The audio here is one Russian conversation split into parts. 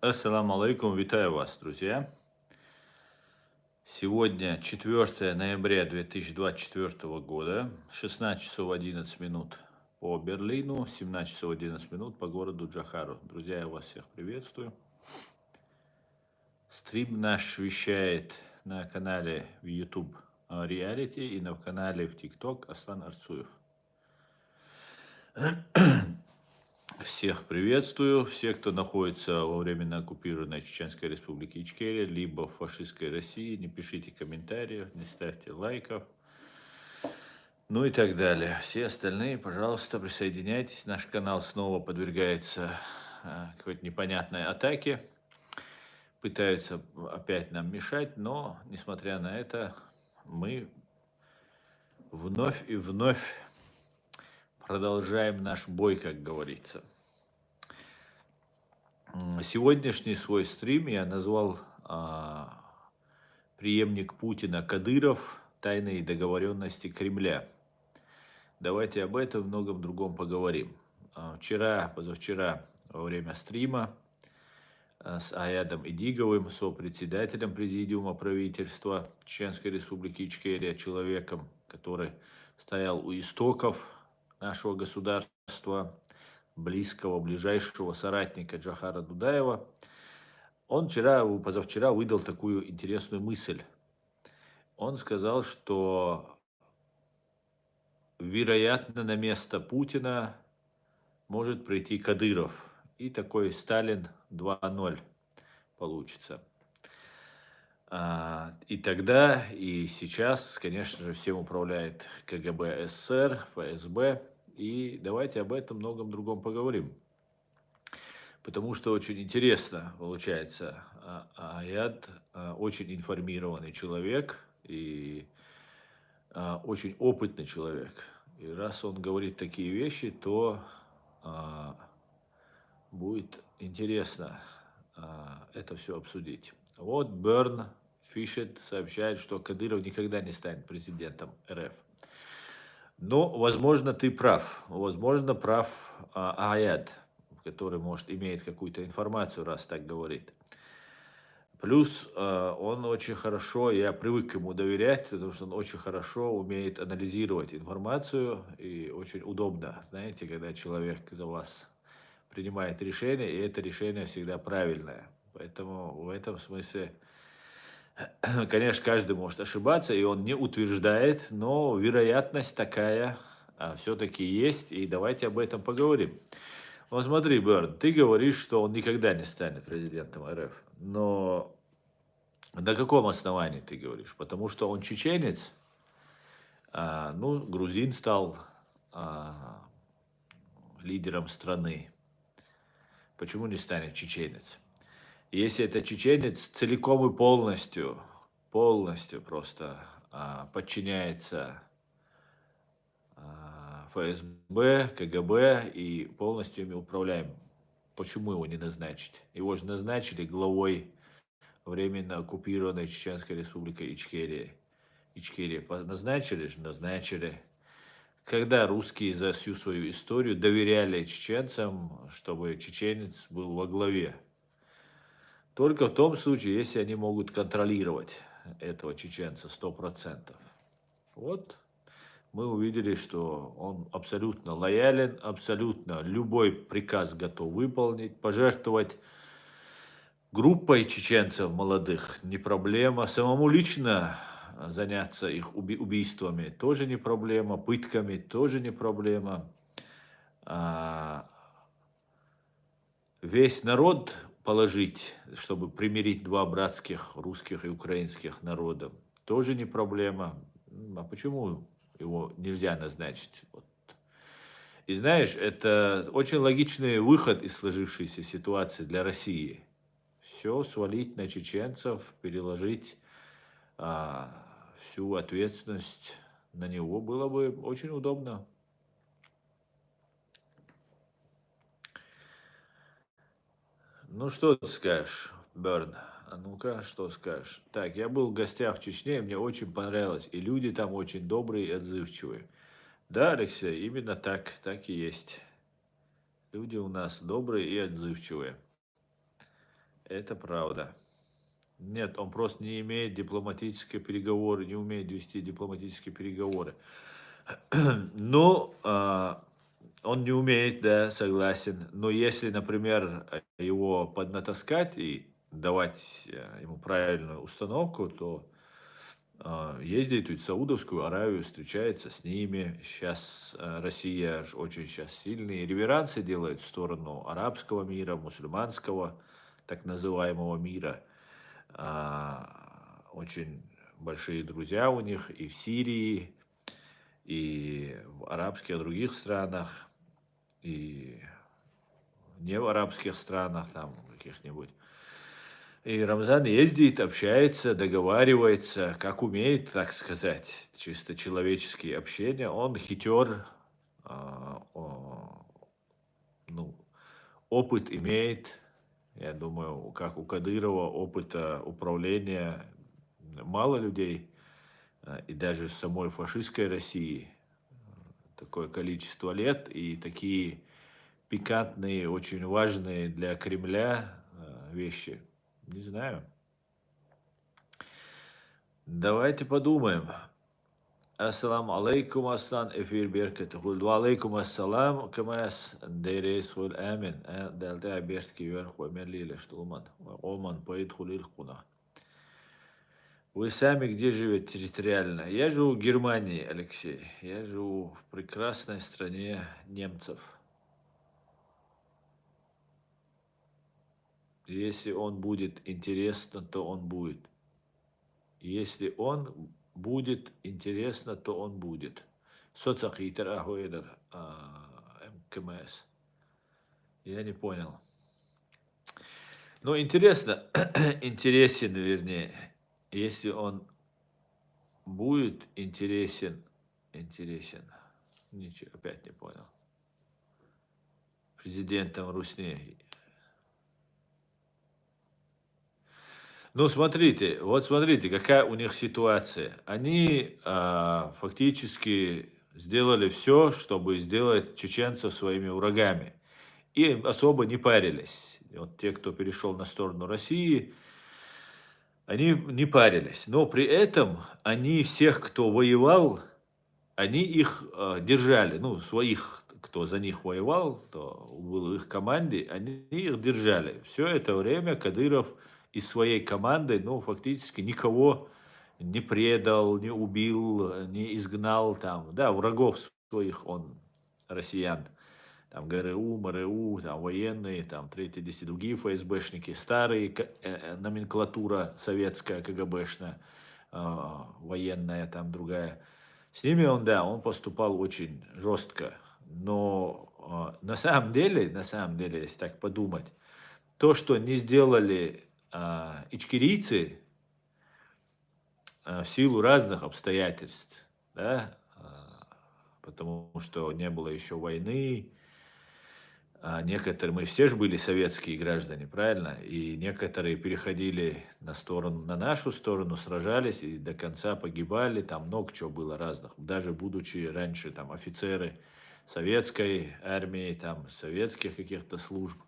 Ассаламу алейкум, витаю вас, друзья. Сегодня 4 ноября 2024 года, 16 часов 11 минут по Берлину, 17 часов 11 минут по городу Джохару. Друзья, я вас всех приветствую. Стрим наш вещает на канале в YouTube Reality и на канале в TikTok Аслан Арцуев. Всех приветствую, все, кто находится во временно оккупированной Чеченской Республике Ичкерия, либо в фашистской России, не пишите комментариев, не ставьте лайков, ну и так далее. Все остальные, пожалуйста, присоединяйтесь. Наш канал снова подвергается какой-то непонятной атаке. Пытаются опять нам мешать, но, несмотря на это, мы вновь и вновь продолжаем наш бой, как говорится. Сегодняшний свой стрим я назвал «Преемник Путина Кадыров. Тайные договоренности Кремля». Давайте об этом и многом другом поговорим. Позавчера, во время стрима с Аядом Идиговым, сопредседателем Президиума правительства Чеченской Республики Ичкерия, человеком, который стоял у истоков нашего государства, ближайшего соратника Джохара Дудаева, он позавчера выдал такую интересную мысль. Он сказал, что, вероятно, на место Путина может прийти Кадыров. И такой Сталин 2.0 получится. И тогда, и сейчас, конечно же, всем управляет КГБ СССР, ФСБ. И давайте об этом многом другом поговорим. Потому что очень интересно получается. Аяд очень информированный человек и очень опытный человек. И раз он говорит такие вещи, то будет интересно это все обсудить. Вот Берн Фишет сообщает, что Кадыров никогда не станет президентом РФ. Но, возможно, ты прав. Возможно, прав Аяд, который, может, имеет какую-то информацию, раз так говорит. Плюс он очень хорошо, я привык ему доверять, потому что он очень хорошо умеет анализировать информацию, и очень удобно, знаете, когда человек за вас принимает решение, и это решение всегда правильное. Поэтому в этом смысле, конечно, каждый может ошибаться, и он не утверждает, но вероятность такая все-таки есть, и давайте об этом поговорим. Вот смотри, Берн, ты говоришь, что он никогда не станет президентом РФ, но на каком основании ты говоришь? Потому что он чеченец, грузин стал лидером страны. Почему не станет чеченец? Если это чеченец, целиком и полностью просто подчиняется ФСБ, КГБ и полностью ими управляем. Почему его не назначить? Его же назначили главой временно оккупированной Чеченской Республикой Ичкерия. Назначили же? Назначили. Когда русские за всю свою историю доверяли чеченцам, чтобы чеченец был во главе? Только в том случае, если они могут контролировать этого чеченца 100%. Вот мы увидели, что он абсолютно лоялен, абсолютно любой приказ готов выполнить, пожертвовать группой чеченцев молодых не проблема, самому лично заняться их убийствами тоже не проблема, пытками тоже не проблема. Весь народ положить, чтобы примирить два братских русских и украинских народа, тоже не проблема. А почему его нельзя назначить? И знаешь, это очень логичный выход из сложившейся ситуации для России. Все свалить на чеченцев, переложить всю ответственность на него было бы очень удобно. Ну, что ты скажешь, Берн? А ну-ка, что скажешь? Так, я был в гостях в Чечне, мне очень понравилось. И люди там очень добрые и отзывчивые. Да, Алексей, именно так и есть. Люди у нас добрые и отзывчивые. Это правда. Нет, он просто не имеет дипломатические переговоры, не умеет вести дипломатические переговоры. Но он не умеет, да, согласен. Но если, например, его поднатаскать и давать ему правильную установку, то ездит в Саудовскую Аравию, встречается с ними. Сейчас Россия очень сейчас сильные реверансы делает в сторону арабского мира, мусульманского так называемого мира. Очень большие друзья у них и в Сирии, и в арабских других странах, и не в арабских странах, там каких-нибудь. И Рамзан ездит, общается, договаривается, как умеет, так сказать, чисто человеческие общения. Он хитер, ну, опыт имеет. Я думаю, как у Кадырова опыта управления мало людей, и даже в самой фашистской России такое количество лет и такие пикантные, очень важные для Кремля вещи. Не знаю. Давайте подумаем. Ассаламу алейкум, Аслан, эфир беркетухул. Ва алейкум ассалам, камас, дейрейс хул амин. Дальта берки вверх, вамерлили, что Оман поедхулил куна. Вы сами где живете территориально? Я живу в Германии, Алексей. Я живу в прекрасной стране немцев. Если он будет интересно, то он будет. Если он будет интересно, то он будет. Соцахитер Ахуэдер МКМС. Я не понял. Ну, интересно, интересен, вернее, если он будет интересен. Ничего, опять не понял. Президентом Русни. Ну, смотрите, вот смотрите, какая у них ситуация. Они фактически сделали все, чтобы сделать чеченцев своими врагами. И особо не парились. Вот те, кто перешел на сторону России, они не парились. Но при этом они всех, кто воевал, они их держали. Ну, своих, кто за них воевал, кто был в их команде, они их держали. Все это время Кадыров из своей команды, ну, фактически никого не предал, не убил, не изгнал там. Да, врагов своих он, россиян, там ГРУ, МРУ, там военные, там третьи, десятые другие ФСБшники, старые номенклатура советская, КГБшная, военная, там другая. С ними он, да, он поступал очень жестко. Но на самом деле, если так подумать, то, что не сделали ичкерийцы в силу разных обстоятельств, да, потому что не было еще войны, некоторые, мы все же были советские граждане, правильно? И некоторые переходили на сторону, на нашу сторону, сражались и до конца погибали, там много чего было разных. Даже будучи раньше там офицеры советской армии, там советских каких-то служб.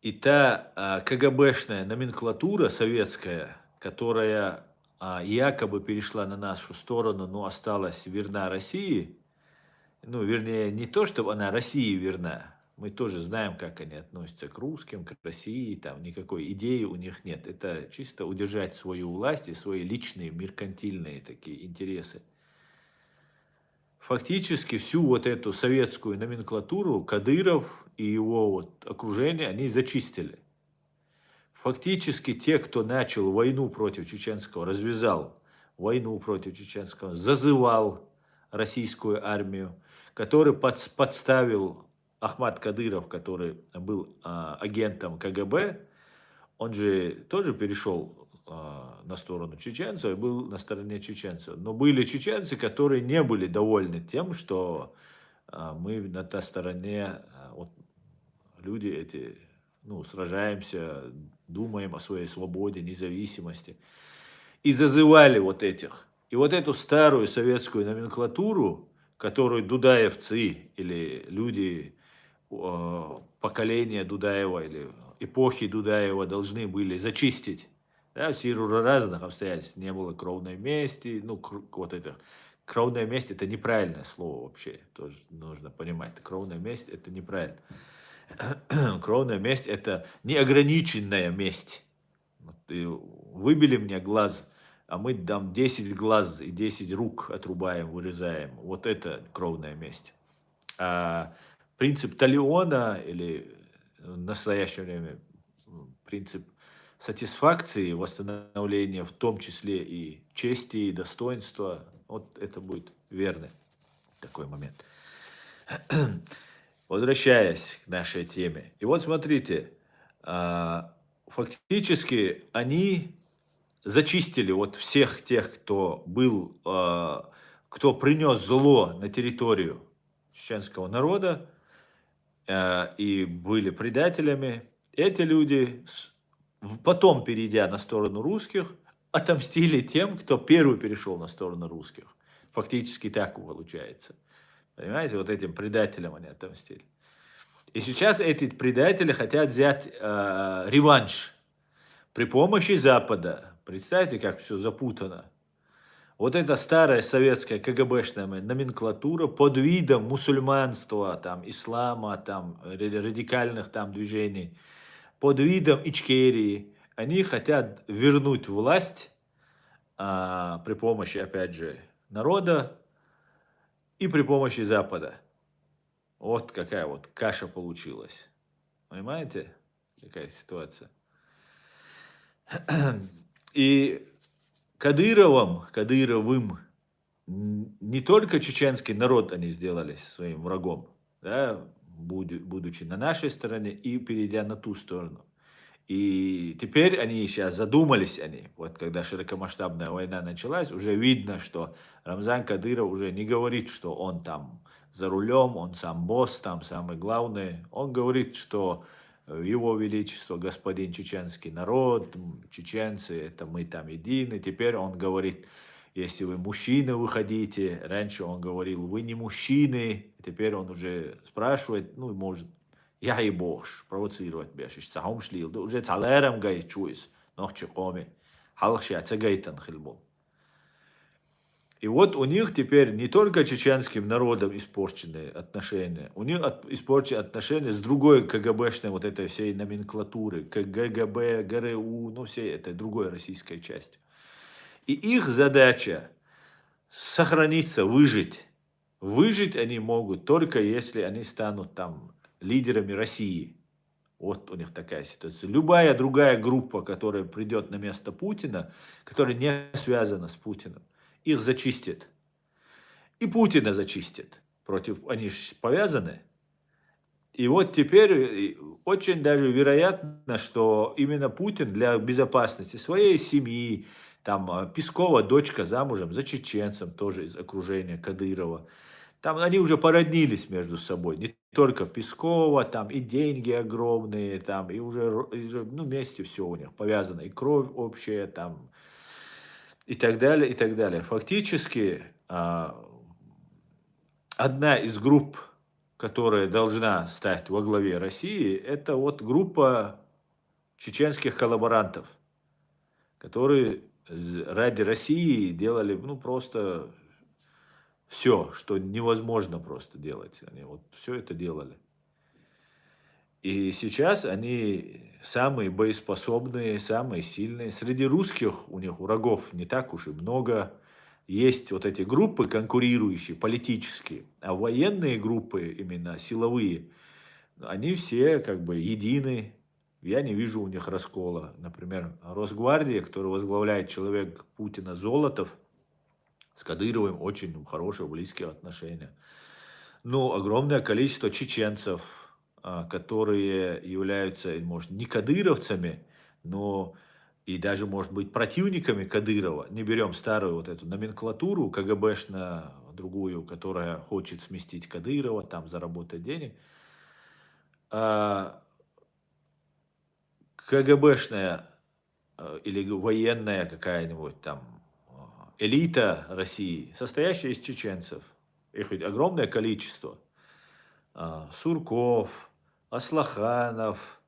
И та КГБшная номенклатура советская, которая якобы перешла на нашу сторону, но осталась верна России, ну, вернее, не то, чтобы она России верна. Мы тоже знаем, как они относятся к русским, к России. Там никакой идеи у них нет. Это чисто удержать свою власть и свои личные меркантильные такие интересы. Фактически всю вот эту советскую номенклатуру Кадыров и его вот окружение, они зачистили. Фактически те, кто начал войну против чеченского, развязал войну против чеченского, зазывал российскую армию, который подставил Ахмад Кадыров, который был агентом КГБ, он же тоже перешел на сторону чеченцев и был на стороне чеченцев. Но были чеченцы, которые не были довольны тем, что мы на той стороне, вот люди эти, ну, сражаемся, думаем о своей свободе, независимости. И зазывали вот этих. И вот эту старую советскую номенклатуру, которую дудаевцы или люди поколения Дудаева или эпохи Дудаева должны были зачистить. Да, в силу разных обстоятельств не было кровной мести. Ну, вот это. Кровная месть — это неправильное слово вообще. Тоже нужно понимать. Кровная месть — это неправильно. Кровная месть — это неограниченная месть. Вот ты выбили мне глаз, а мы там 10 глаз и 10 рук отрубаем, вырезаем. Вот это кровная месть. А принцип талиона или в настоящее время принцип сатисфакции, восстановления в том числе и чести, и достоинства, вот это будет верный такой момент. Возвращаясь к нашей теме. И вот смотрите, фактически они зачистили вот всех тех, кто был, кто принес зло на территорию чеченского народа и были предателями. Эти люди, потом перейдя на сторону русских, отомстили тем, кто первый перешел на сторону русских. Фактически так получается. Понимаете, вот этим предателям они отомстили. И сейчас эти предатели хотят взять реванш при помощи Запада. Представьте, как все запутано. Вот эта старая советская КГБшная номенклатура под видом мусульманства, там, ислама, там, радикальных там, движений, под видом Ичкерии, они хотят вернуть власть при помощи, опять же, народа и при помощи Запада. Вот какая вот каша получилась. Понимаете, какая ситуация? И Кадыровым не только чеченский народ они сделали своим врагом, да, будучи на нашей стороне и перейдя на ту сторону. И теперь они сейчас задумались, вот когда широкомасштабная война началась, уже видно, что Рамзан Кадыров уже не говорит, что он там за рулем, он сам босс, там самый главный. Он говорит, что его величество, господин чеченский народ, чеченцы, это мы там едины. Теперь он говорит, если вы мужчины, выходите. Раньше он говорил, вы не мужчины. Теперь он уже спрашивает, ну, может, я и бож, провоцировать бешиш. Сахом шлил. Уже цалерам гай чуис. Нохче коми. Халхши ацагайтан хилбол. И вот у них теперь не только чеченским народом испорчены отношения, у них испорчены отношения с другой КГБшной вот этой всей номенклатуры, КГБ, ГРУ, ну всей этой другой российской части. И их задача сохраниться, выжить. Выжить они могут только если они станут там лидерами России. Вот у них такая ситуация. Любая другая группа, которая придет на место Путина, которая не связана с Путиным, их зачистит. И Путина зачистит. Они же повязаны. И вот теперь очень даже вероятно, что именно Путин для безопасности своей семьи, там Пескова дочка замужем за чеченцем, тоже из окружения Кадырова. Там они уже породнились между собой. Не только Пескова, там и деньги огромные, там и уже ну, вместе все у них повязано. И кровь общая, там, и так далее, и так далее. Фактически одна из групп, которая должна стать во главе России, это вот группа чеченских коллаборантов, которые ради России делали, ну, просто все, что невозможно просто делать. Они вот все это делали. И сейчас они самые боеспособные, самые сильные. Среди русских у них врагов не так уж и много. Есть вот эти группы конкурирующие, политические, а военные группы, именно силовые, они все как бы едины. Я не вижу у них раскола. Например, Росгвардия, которую возглавляет человек Путина Золотов, с Кадыровым очень хорошие, близкие отношения. Ну, огромное количество чеченцев, которые являются, может, не кадыровцами, но и даже, может быть, противниками Кадырова. Не берем старую вот эту номенклатуру КГБшную, другую, которая хочет сместить Кадырова, там заработать денег. КГБшная или военная какая-нибудь там элита России, состоящая из чеченцев, их ведь огромное количество, Сурков, Аслаханов,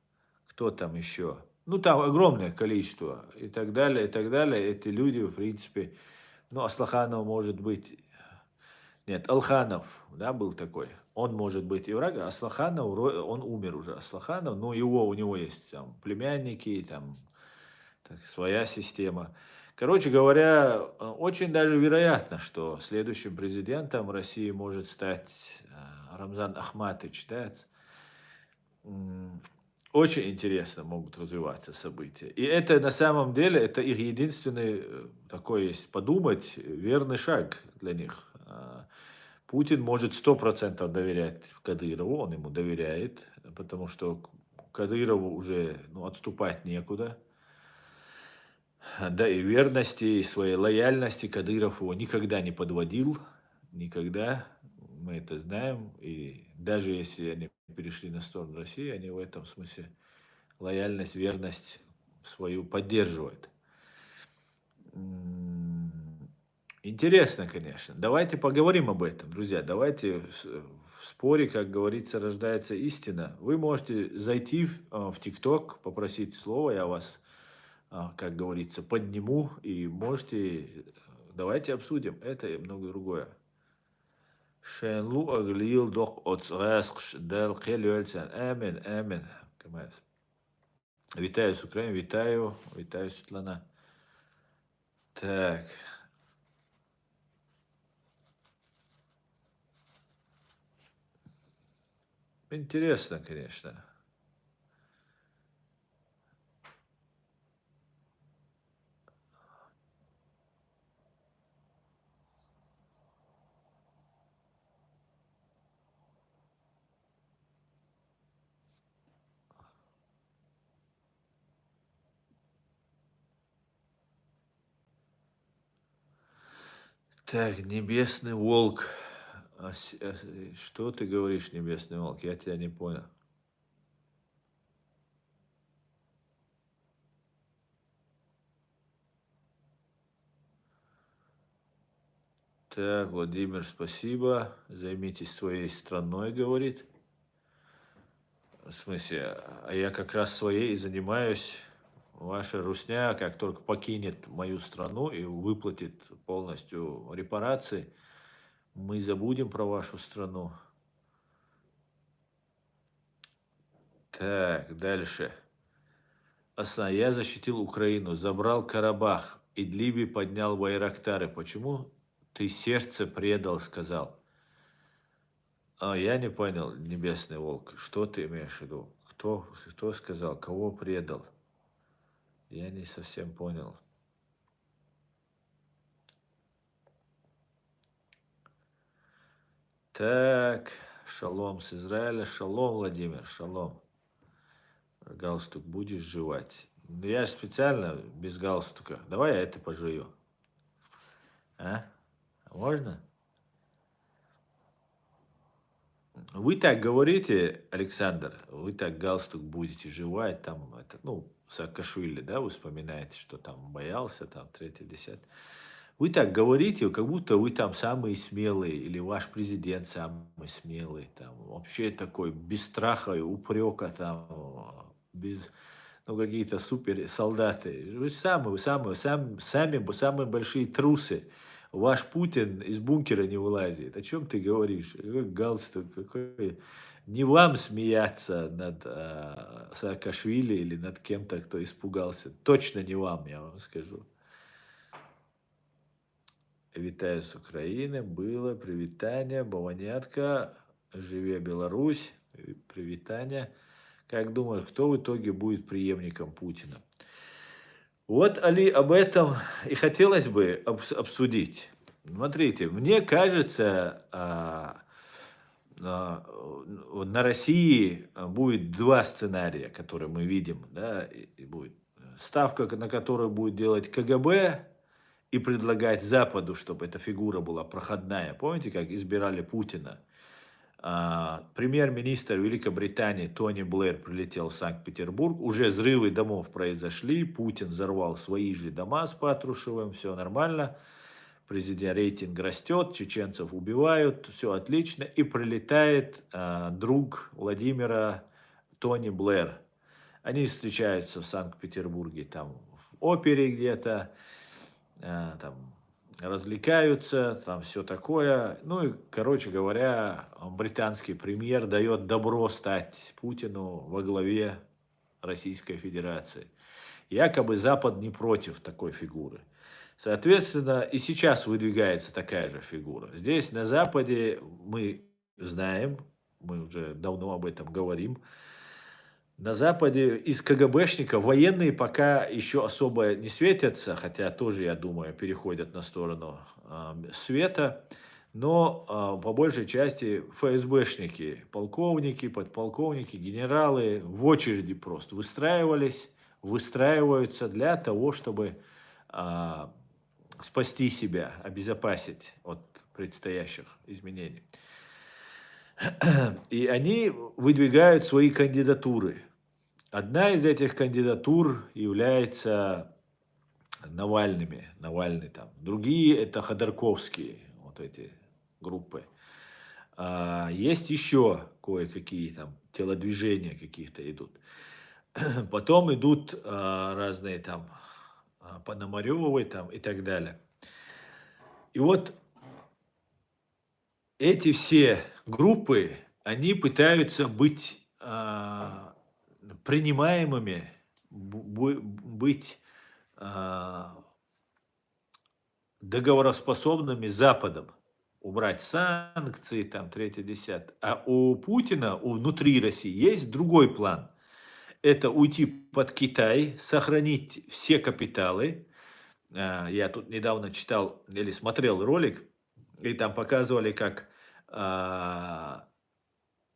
кто там еще? Ну, там огромное количество и так далее, и так далее. Эти люди, в принципе, ну, Аслаханов может быть, нет, Алханов, да, был такой. Он может быть и враг, а Аслаханов, он умер уже, Аслаханов, но у него есть там племянники, там так, своя система. Короче говоря, очень даже вероятно, что следующим президентом России может стать Рамзан Ахматович, да. М, Очень интересно могут развиваться события. И это на самом деле, это их единственный такой, есть подумать, верный шаг для них. Путин может 100% доверять Кадырову, он ему доверяет, потому что Кадырову уже ну, отступать некуда. Да, и верности, и своей лояльности Кадыров его никогда не подводил, никогда, мы это знаем, и даже если они перешли на сторону России, они в этом смысле лояльность, верность свою поддерживают. М, Интересно, конечно. Давайте поговорим об этом, друзья. Давайте в споре, как говорится, рождается истина. Вы можете зайти в ТикТок, попросить слово, я вас как говорится, подниму, и можете, давайте обсудим это и многое другое. Шенлу аглил док оцреск дел келюэльцен. Амин, амин. Вітаю з України, вітаю, Світлана. Так. Интересно, конечно. Так, небесный волк. Что ты говоришь, небесный волк? Я тебя не понял. Так, Владимир, спасибо. Займитесь своей страной, говорит. В смысле, а я как раз своей и занимаюсь. Ваша русня, как только покинет мою страну и выплатит полностью репарации, мы забудем про вашу страну. Так, дальше. Я защитил Украину, забрал Карабах, Идлиби поднял Байрактары. Почему ты сердце предал, сказал? Я не понял, небесный волк, что ты имеешь в виду? Кто сказал, кого предал? Я не совсем понял. Так, шалом с Израиля, шалом, Владимир, шалом. Галстук будешь жевать? Ну, я же специально без галстука. Давай я это пожую. А? Можно? Вы так говорите, Александр, вы так галстук будете жевать, там, это, ну, Саакашвили, да, вы вспоминаете, что там боялся, там, третий, десятый. Вы так говорите, как будто вы там самые смелые, или ваш президент самый смелый, там, вообще такой, без страха и упрека, там, без, ну, какие-то супер солдаты. Вы самые большие трусы. Ваш Путин из бункера не вылазит. О чем ты говоришь? Какой галстук, какой... Не вам смеяться над Саакашвили или над кем-то, кто испугался. Точно не вам, я вам скажу. Вітаю з України, было привітання, Баванятка, живе Беларусь, привітання. Как думаешь, кто в итоге будет преемником Путина? Вот, Али, об этом и хотелось бы обсудить. Смотрите, мне кажется, на России будет два сценария, которые мы видим. Да, и будет ставка, на которую будет делать КГБ, и предлагать Западу, чтобы эта фигура была проходная. Помните, как избирали Путина? Премьер-министр Великобритании Тони Блэр прилетел в Санкт-Петербург. Уже взрывы домов произошли. Путин взорвал свои же дома с Патрушевым. Все нормально. президент, рейтинг растет, чеченцев убивают, все отлично, и прилетает друг Владимира Тони Блэр. Они встречаются в Санкт-Петербурге, там в опере где-то, там развлекаются, там все такое. Ну и, короче говоря, британский премьер дает добро стать Путину во главе Российской Федерации. Якобы Запад не против такой фигуры. Соответственно, и сейчас выдвигается такая же фигура. Здесь на Западе мы знаем, мы уже давно об этом говорим, на Западе из КГБшников военные пока еще особо не светятся, хотя тоже, я думаю, переходят на сторону света. Но по большей части ФСБшники, полковники, подполковники, генералы в очереди просто выстраиваются для того, чтобы спасти себя, обезопасить от предстоящих изменений. И они выдвигают свои кандидатуры. Одна из этих кандидатур является Навальный там. Другие это Ходорковские, вот эти группы. Есть еще кое-какие там телодвижения каких-то идут. Потом идут разные там Пономарёвы там и так далее. И вот эти все группы, они пытаются быть принимаемыми, быть договороспособными с Западом, убрать санкции, там, 3-10. А у Путина, внутри России, есть другой план. Это уйти под Китай, сохранить все капиталы. Я тут недавно читал или смотрел ролик, и там показывали, как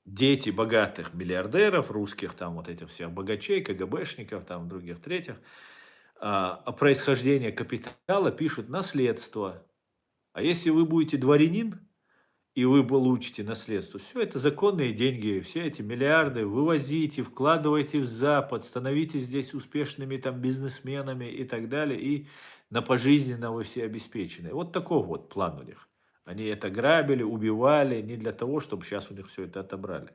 дети богатых миллиардеров русских, там вот этих всех богачей, КГБшников, там других, третьих, о происхождении капитала пишут наследство. А если вы будете дворянин, и вы получите наследство, все это законные деньги, все эти миллиарды вывозите, вкладывайте в Запад, становитесь здесь успешными там бизнесменами и так далее, и на пожизненно вы все обеспечены. Вот такой вот план у них. Они это грабили, убивали не для того, чтобы сейчас у них все это отобрали.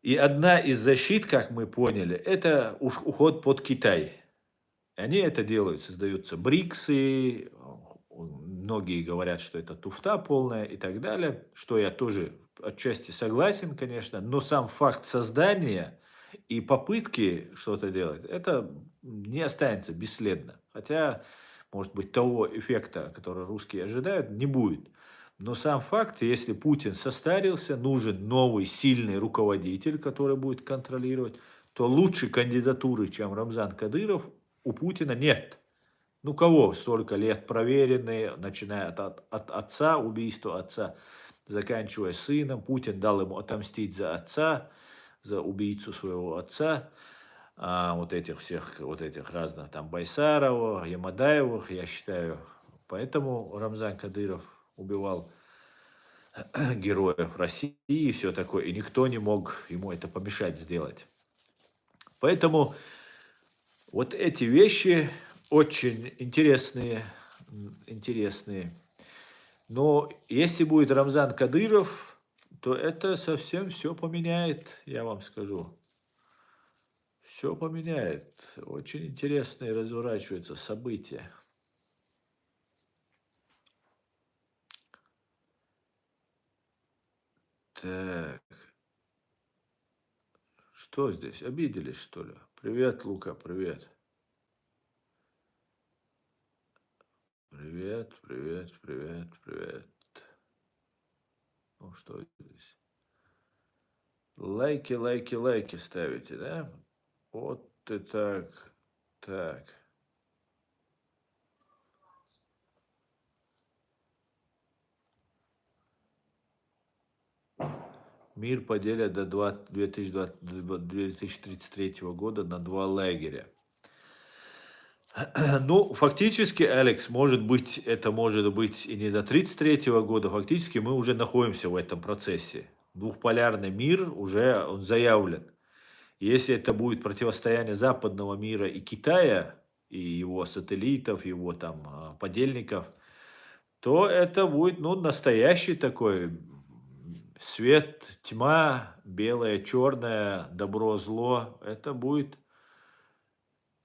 И одна из защит, как мы поняли, это уход под Китай. Они это делают, создаются БРИКСы, многие говорят, что это туфта полная и так далее, что я тоже отчасти согласен, конечно, но сам факт создания и попытки что-то делать, это не останется бесследно. Хотя, может быть, того эффекта, который русские ожидают, не будет. Но сам факт, если Путин состарился, нужен новый сильный руководитель, который будет контролировать, то лучшей кандидатуры, чем Рамзан Кадыров, у Путина нет. Ну, кого столько лет проверенные, начиная от отца, убийства отца, заканчивая сыном. Путин дал ему отомстить за отца, за убийцу своего отца. Вот этих всех, вот этих разных там Байсарова, Ямадаевых, я считаю. Поэтому Рамзан Кадыров убивал героев России и все такое. И никто не мог ему это помешать сделать. Поэтому вот эти вещи очень интересные. Но если будет Рамзан Кадыров, то это совсем все поменяет, я вам скажу. Все поменяет. Очень интересные разворачиваются события. Так. Что здесь? Обиделись, что ли? Привет, Лука, привет. Привет. Ну, что здесь? Лайки ставите, да? Вот и так. Так. Мир поделят до 2033 года на 2 лагеря. Ну, фактически, Алекс, это может быть и не до 1933 года. Фактически мы уже находимся в этом процессе. Двухполярный мир уже он заявлен. Если это будет противостояние западного мира и Китая, и его сателлитов, его там подельников, то это будет, ну, настоящий такой свет, тьма, белое, черное, добро, зло. Это будет,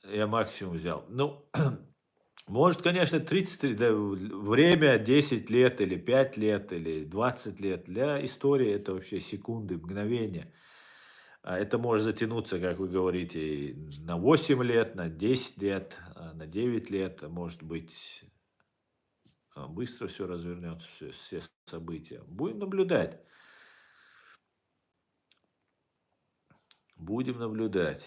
я максимум взял. Ну, может, конечно, 30 да, время 10 лет или 5 лет или 20 лет. Для истории это вообще секунды, мгновения. А это может затянуться, как вы говорите, и на 8 лет, на 10 лет, на 9 лет. Может быть, быстро все развернется, все события. Будем наблюдать. Будем наблюдать.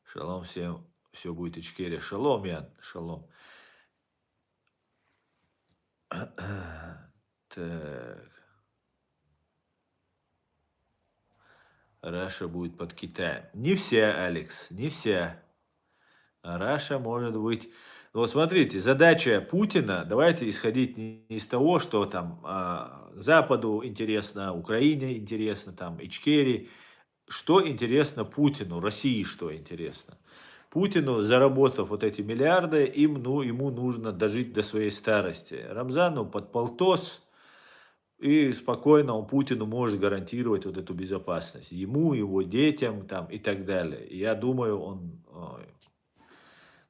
Шалом всем. Все будет Ичкерия. Шалом, Ян. Шалом. Так. Раша будет под Китаем. Не вся, Алекс, не вся. Раша может быть... Ну, вот смотрите, задача Путина, давайте исходить не из того, что там Западу интересно, Украине интересно, там Ичкерии. Что интересно Путину, России что интересно? Путину, заработав вот эти миллиарды, ему нужно дожить до своей старости. Рамзану под полтос, и спокойно он Путину может гарантировать вот эту безопасность. Ему, его детям там, и так далее. И я думаю, он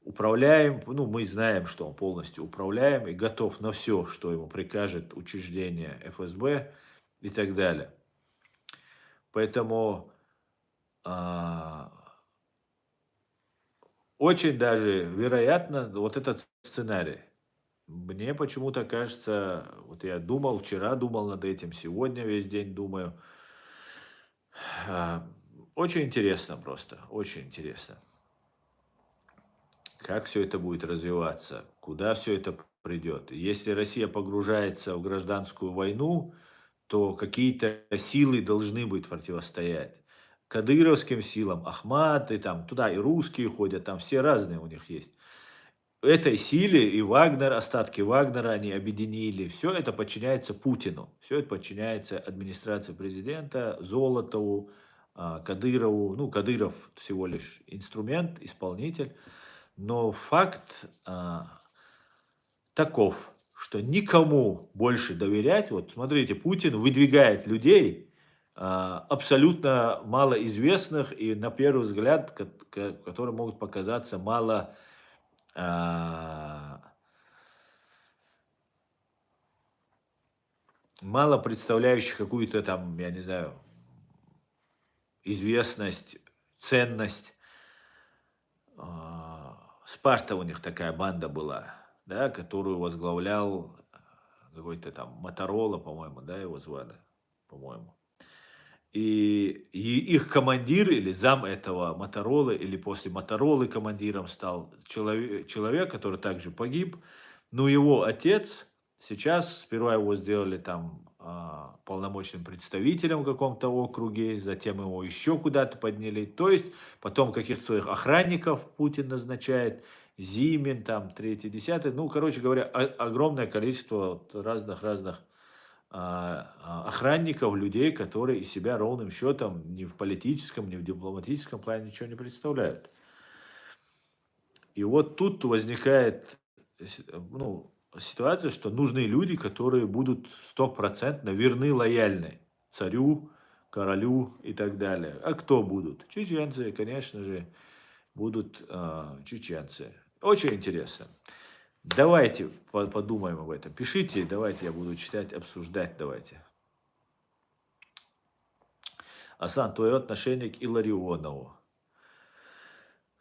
управляем, ну, мы знаем, что он полностью управляем и готов на все, что ему прикажет учреждение ФСБ и так далее. Поэтому очень даже вероятно вот этот сценарий. Мне почему-то кажется, вот я думал, вчера думал над этим, сегодня весь день думаю. Очень интересно просто, очень интересно. Как все это будет развиваться, куда все это придет. Если Россия погружается в гражданскую войну, то какие-то силы должны быть противостоять. Кадыровским силам, Ахмат, и там туда и русские ходят, там все разные у них есть. Этой силе и Вагнер, остатки Вагнера они объединили. Все это подчиняется Путину. Все это подчиняется администрации президента, Золотову, Кадырову. Ну, Кадыров всего лишь инструмент, исполнитель. Но факт таков, что никому больше доверять. Вот смотрите, Путин выдвигает людей, абсолютно малоизвестных и, на первый взгляд, которые могут показаться мало представляющих какую-то там, я не знаю, известность, ценность. Спарта у них такая банда была, да, которую возглавлял какой-то там Моторола, по-моему, да, его звали, по-моему. И их командир или зам этого Моторолы, или после Моторолы командиром стал человек, который также погиб. Но его отец сейчас, сперва его сделали там полномочным представителем в каком-то округе, затем его еще куда-то подняли. То есть потом каких-то своих охранников Путин назначает, Зимин, там, третий, десятый. Ну, короче говоря, огромное количество разных охранников, людей, которые из себя ровным счетом ни в политическом, ни в дипломатическом плане ничего не представляют. И вот тут возникает ну, ситуация, что нужны люди, которые будут стопроцентно верны, лояльны царю, королю и так далее. А кто будут? Чеченцы, конечно же, будут чеченцы. Очень интересно. Давайте подумаем об этом. Пишите, давайте я буду читать, обсуждать, давайте. Асан, твое отношение к Илларионову.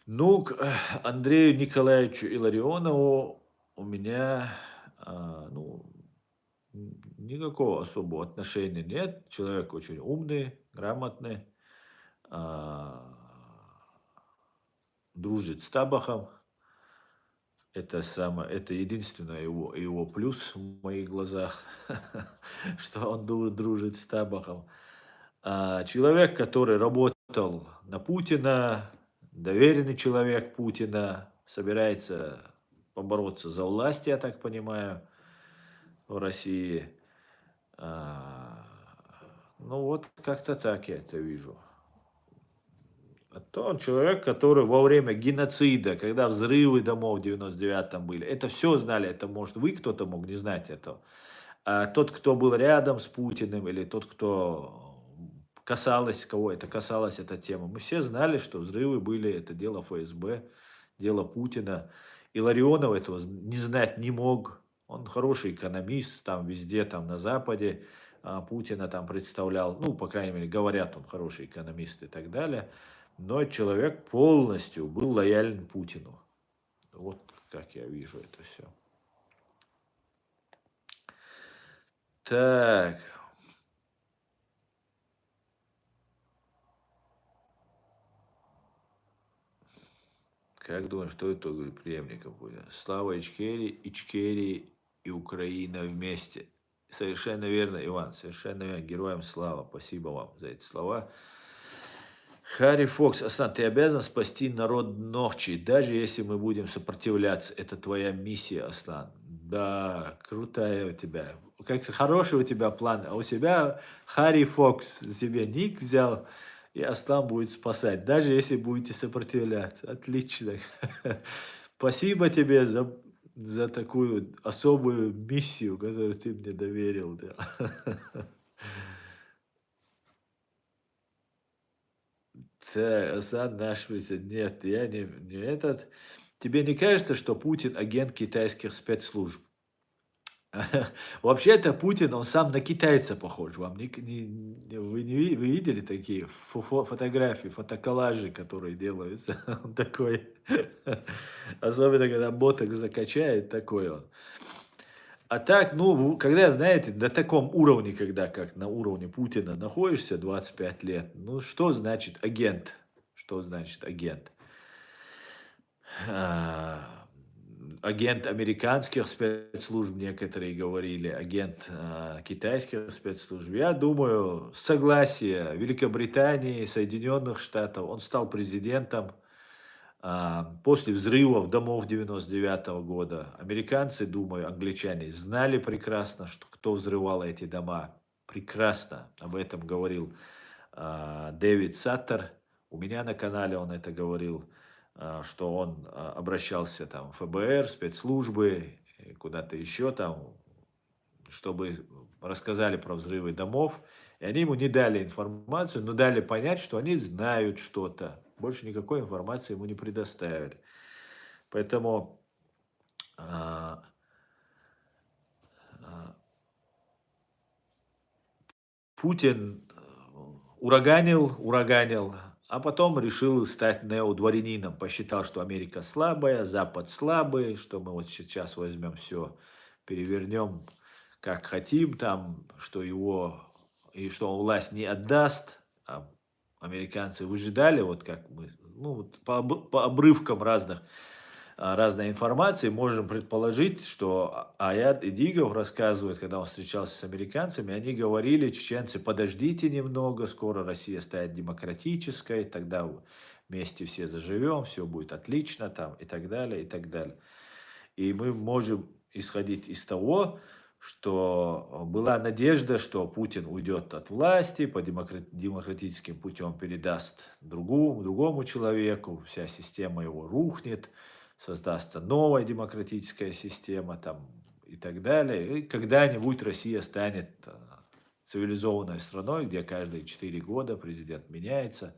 Ну, к Андрею Николаевичу Илларионову у меня ну, никакого особого отношения нет. Человек очень умный, грамотный, дружит с Табахом. Это единственное его плюс в моих глазах, что он дружит с Табахом. Человек, который работал на Путина, доверенный человек Путина, собирается побороться за власть, я так понимаю, в России. Ну вот как-то так я это вижу. А то он человек, который во время геноцида, когда взрывы домов в 99-м были, это все знали, это может вы кто-то мог не знать этого. А тот, кто был рядом с Путиным, или тот, кто касалось, кого это касалась эта тема, мы все знали, что взрывы были, это дело ФСБ, дело Путина. И Ларионов этого не знать не мог. Он хороший экономист, там везде, там на Западе Путина там представлял, ну, по крайней мере, говорят, он хороший экономист и так далее. Но человек полностью был лоялен Путину. Вот как я вижу это все. Так, как думаешь, что итоговый преемником будет? Слава Ичкерии, Ичкерии и Украина вместе. Совершенно верно, Иван, совершенно верно. Героям слава. Спасибо вам за эти слова. Харри Фокс, Асан, ты обязан спасти народ ночи, даже если мы будем сопротивляться. Это твоя миссия, Аслан. Да, крутая у тебя. Как хороший у тебя план. А у себя Харри Фокс себе ник взял, и Аслан будет спасать, даже если будете сопротивляться. Отлично. Спасибо тебе за такую особую миссию, которую ты мне доверил. Да. Так, Асан наш президент. Нет, я не этот. Тебе не кажется, что Путин агент китайских спецслужб? Вообще-то Путин, он сам на китайца похож. Вам вы не вы видели такие фотографии, фотоколлажи, которые делаются? Он такой, особенно когда боток закачает, такой он. А так, ну, когда, знаете, на таком уровне, когда как на уровне Путина находишься 25 лет, ну, что значит агент? Что значит агент? А, Агент американских спецслужб, некоторые говорили, агент китайских спецслужб. Я думаю, согласие Великобритании, Соединенных Штатов, он стал президентом после взрывов домов 99-го года. Американцы, думаю, англичане, знали прекрасно, что кто взрывал эти дома. Прекрасно об этом говорил Дэвид Саттер. У меня на канале он это говорил, что он обращался там в ФБР, спецслужбы, куда-то еще там, чтобы рассказали про взрывы домов. И они ему не дали информацию, но дали понять, что они знают что-то. Больше никакой информации ему не предоставили. Поэтому а, а, Путин ураганил, а потом решил стать неодворянином. Посчитал, что Америка слабая, Запад слабый, что мы вот сейчас возьмем все, перевернем как хотим, там, что его и что он власть не отдаст. А американцы выжидали, вот как мы, ну, вот по обрывкам разной информации можем предположить, что Аят Эдигов рассказывает, когда он встречался с американцами, они говорили, чеченцы, подождите немного, скоро Россия станет демократической, тогда вместе все заживем, все будет отлично, там, и так далее, и так далее. И мы можем исходить из того, что была надежда, что Путин уйдет от власти, по демократическим путем передаст другому человеку, вся система его рухнет, создастся новая демократическая система там, и так далее. И когда-нибудь Россия станет цивилизованной страной, где каждые 4 года президент меняется,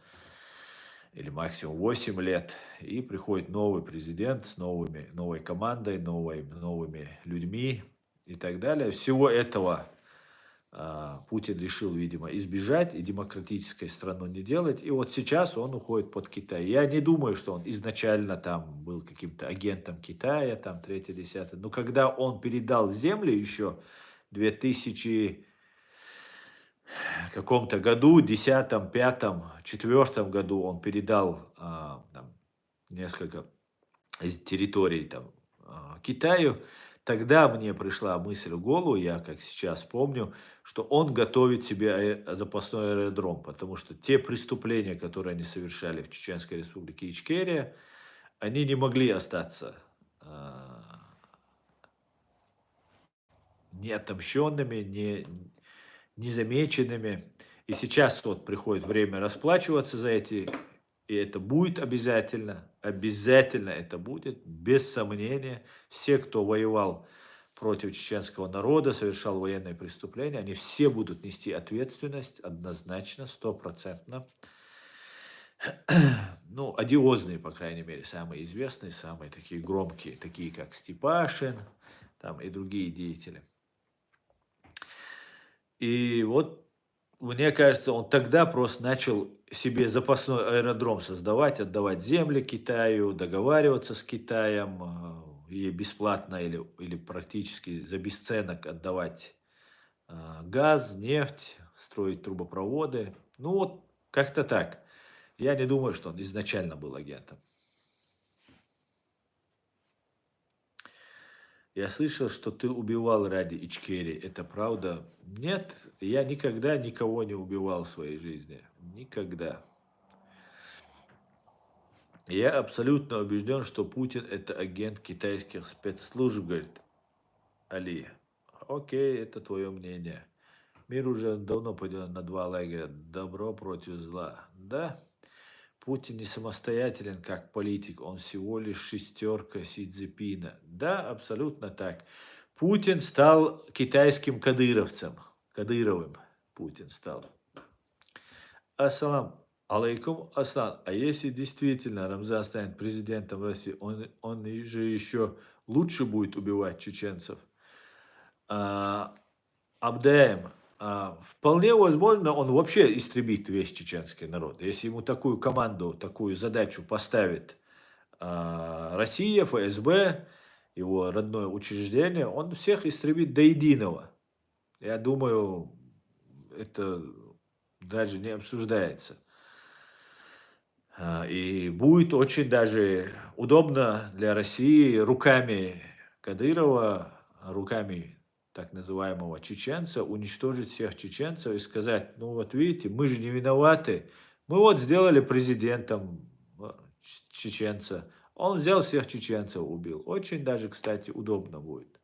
или максимум 8 лет, и приходит новый президент с новой командой, новыми людьми и так далее. Всего этого Путин решил, видимо, избежать и демократической страну не делать. И вот сейчас он уходит под Китай. Я не думаю, что он изначально там был каким-то агентом Китая, там, 3-10. Но когда он передал земли еще в 2000 каком-то году, 10-м, 5-м, 4-м году он передал там, несколько территорий там, Китаю, тогда мне пришла мысль в голову, я как сейчас помню, что он готовит себе запасной аэродром, потому что те преступления, которые они совершали в Чеченской республике Ичкерия, они не могли остаться неотомщенными, незамеченными. И сейчас вот приходит время расплачиваться за эти, и это будет обязательно это будет, без сомнения. Все, кто воевал против чеченского народа, совершал военные преступления, они все будут нести ответственность однозначно, стопроцентно. Ну, одиозные, по крайней мере, самые известные, самые такие громкие, такие как Степашин там, и другие деятели. И вот мне кажется, он тогда просто начал себе запасной аэродром создавать, отдавать земли Китаю, договариваться с Китаем, и бесплатно или практически за бесценок отдавать газ, нефть, строить трубопроводы. Ну вот, как-то так. Я не думаю, что он изначально был агентом. Я слышал, что ты убивал ради Ичкерии. Это правда? Нет, я никогда никого не убивал в своей жизни. Никогда. Я абсолютно убежден, что Путин это агент китайских спецслужб, говорит Али. Окей, это твое мнение. Мир уже давно поделен на два лагеря. Добро против зла. Да, Путин не самостоятелен как политик, он всего лишь шестерка Си Цзиньпина. Да, абсолютно так. Путин стал китайским кадыровцем. Кадыровым Путин стал. Ассалам алейкум, Аслан. А если действительно Рамзан станет президентом России, он же еще лучше будет убивать чеченцев? Абдаем. Вполне возможно, он вообще истребит весь чеченский народ. Если ему такую команду, такую задачу поставит Россия, ФСБ, его родное учреждение, он всех истребит до единого. Я думаю, это даже не обсуждается. И будет очень даже удобно для России руками Кадырова, руками так называемого чеченца, уничтожить всех чеченцев и сказать, ну вот видите, мы же не виноваты, мы вот сделали президентом чеченца, он взял всех чеченцев, убил. Очень даже, кстати, удобно будет.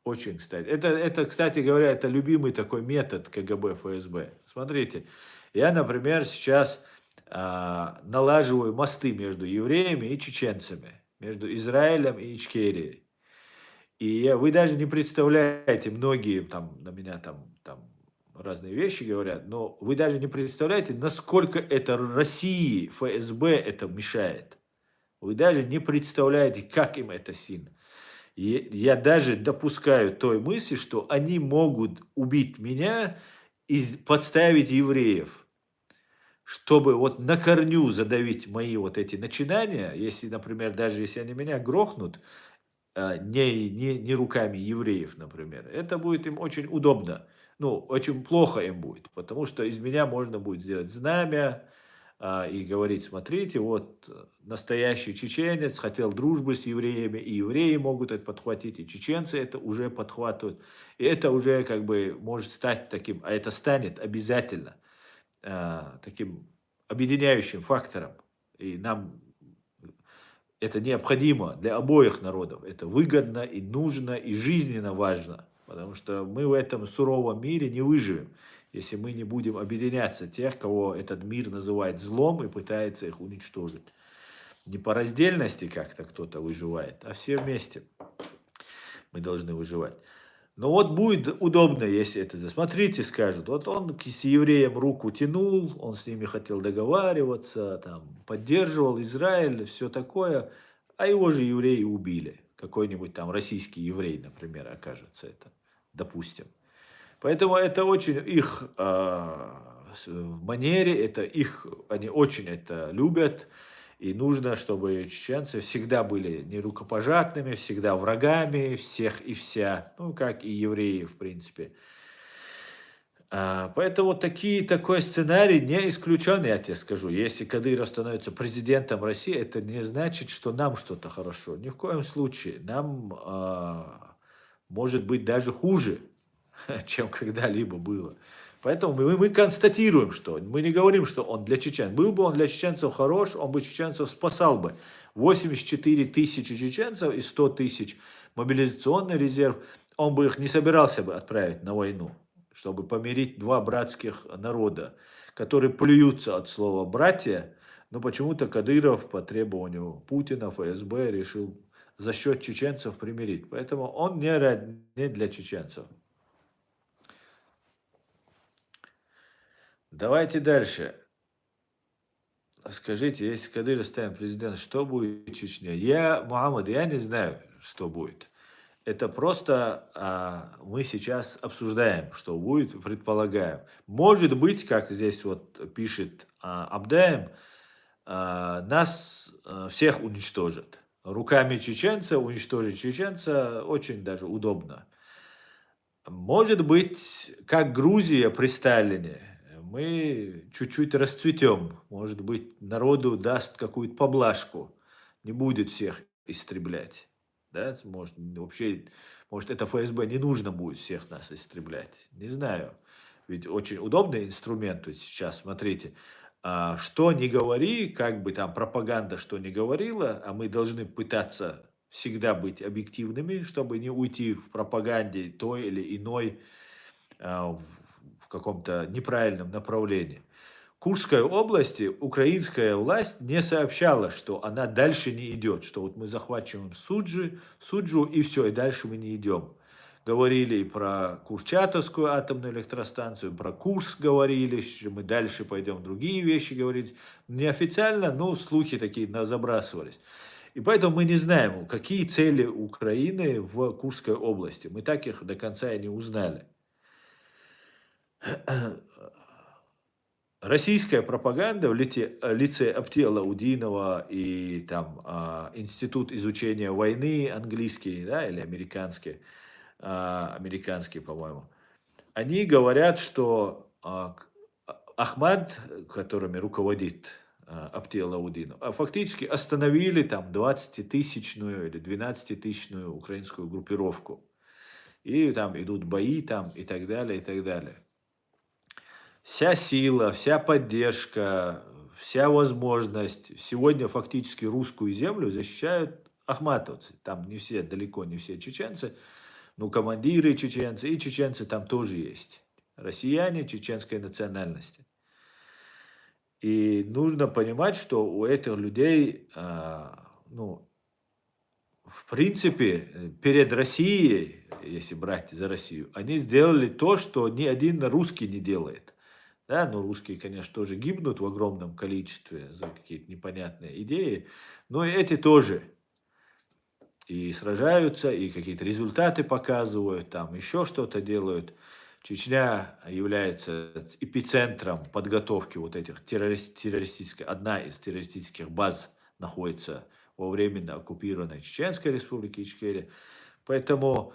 Очень, кстати. Это, кстати говоря, это любимый такой метод КГБ, ФСБ. Смотрите, я, например, сейчас налаживаю мосты между евреями и чеченцами, между Израилем и Ичкерией. И вы даже не представляете, многие там на меня там разные вещи говорят, но вы даже не представляете, насколько это России, ФСБ это мешает. Вы даже не представляете, как им это сильно. И я даже допускаю той мысли, что они могут убить меня и подставить евреев, чтобы вот на корню задавить мои вот эти начинания, если, например, даже если они меня грохнут, не руками евреев, например, это будет им очень удобно. Ну, очень плохо им будет, потому что из меня можно будет сделать знамя и говорить, смотрите, вот настоящий чеченец хотел дружбы с евреями, и евреи могут это подхватить, и чеченцы это уже подхватывают. И это уже как бы может стать таким, а это станет обязательно таким объединяющим фактором. И нам это необходимо для обоих народов. Это выгодно и нужно, и жизненно важно. Потому что мы в этом суровом мире не выживем, если мы не будем объединяться тех, кого этот мир называет злом и пытается их уничтожить. Не по раздельности как-то кто-то выживает, а все вместе мы должны выживать. Но вот будет удобно, если это... Смотрите, скажут, вот он с евреем руку тянул, он с ними хотел договариваться, там, поддерживал Израиль, все такое, а его же евреи убили. Какой-нибудь там российский еврей, например, окажется это, допустим. Поэтому это очень их манере, это их, они очень это любят. И нужно, чтобы чеченцы всегда были нерукопожатными, всегда врагами всех и вся, ну, как и евреи, в принципе. Поэтому такой сценарий не исключен, я тебе скажу. Если Кадыров становится президентом России, это не значит, что нам что-то хорошо. Ни в коем случае. Нам может быть даже хуже, чем когда-либо было. Поэтому мы констатируем, что мы не говорим, что он для чеченцев. Был бы он для чеченцев хорош, он бы чеченцев спасал бы. 84 тысячи чеченцев и 100 тысяч мобилизационный резерв, он бы их не собирался бы отправить на войну. чтобы помирить два братских народа, которые плюются от слова «братья», но почему-то Кадыров по требованию Путина, ФСБ решил за счет чеченцев примирить. Поэтому он не для чеченцев. Давайте дальше. Скажите, если Кадыров станет президентом, что будет в Чечне? Мухаммад, я не знаю, что будет. Это просто мы сейчас обсуждаем, что будет, предполагаем. Может быть, как здесь вот пишет Абдаем, нас всех уничтожат. Руками чеченца уничтожить чеченца очень даже удобно. Может быть, как Грузия при Сталине, мы чуть-чуть расцветем. Может быть, народу даст какую-то поблажку. Не будет всех истреблять. Да? Может, это ФСБ не нужно будет всех нас истреблять. Не знаю. Ведь очень удобный инструмент ведь сейчас, смотрите. Что не говори, как бы там пропаганда что не говорила, а мы должны пытаться всегда быть объективными, чтобы не уйти в пропаганде той или иной в каком-то неправильном направлении. В Курской области украинская власть не сообщала, что она дальше не идет, что вот мы захватываем Суджу и все, и дальше мы не идем. Говорили и про Курчатовскую атомную электростанцию, про Курск говорили, что мы дальше пойдем, другие вещи говорить. Неофициально, но слухи такие забрасывались. И поэтому мы не знаем, какие цели Украины в Курской области. Мы так их до конца и не узнали. Российская пропаганда в лице Аптела Удинова и там Институт изучения войны английский, да, или американский, по-моему, они говорят, что Ахмад, которыми руководит Аптел Аудинов, фактически остановили там 20-тысячную или 12-тысячную украинскую группировку. И там идут бои там и так далее, и так далее. Вся сила, вся поддержка, вся возможность сегодня фактически русскую землю защищают ахматовцы. Там не все, далеко не все чеченцы, но командиры чеченцы и чеченцы там тоже есть. Россияне чеченской национальности. И нужно понимать, что у этих людей, ну, в принципе, перед Россией, если брать за Россию, они сделали то, что ни один русский не делает. Да, но русские, конечно, тоже гибнут в огромном количестве за какие-то непонятные идеи, но и эти тоже и сражаются, и какие-то результаты показывают, там еще что-то делают. Чечня является эпицентром подготовки вот этих террористических, одна из террористических баз находится во временно оккупированной Чеченской республике Ичкерия. Поэтому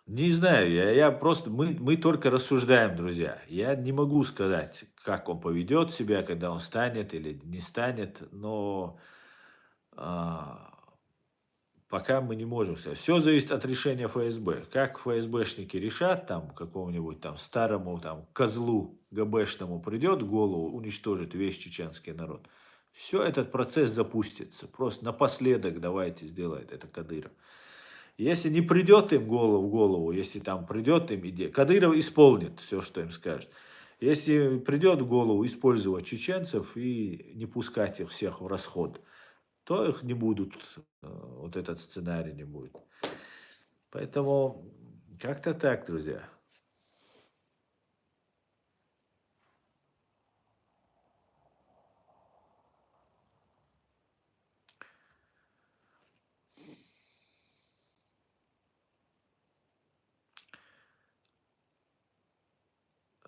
не знаю, я просто, мы только рассуждаем, друзья. Я не могу сказать, как он поведет себя, когда он станет или не станет, но пока мы не можем сказать. Все зависит от решения ФСБ. Как ФСБшники решат, там, какому-нибудь там старому там козлу ГБшному придет в голову, уничтожит весь чеченский народ. Все, этот процесс запустится. Просто напоследок давайте сделает это Кадыров. Если не придет им в голову, если там придет им идея, Кадыров исполнит все, что им скажет. Если придет в голову использовать чеченцев и не пускать их всех в расход, то их не будут, вот этот сценарий не будет. Поэтому как-то так, друзья.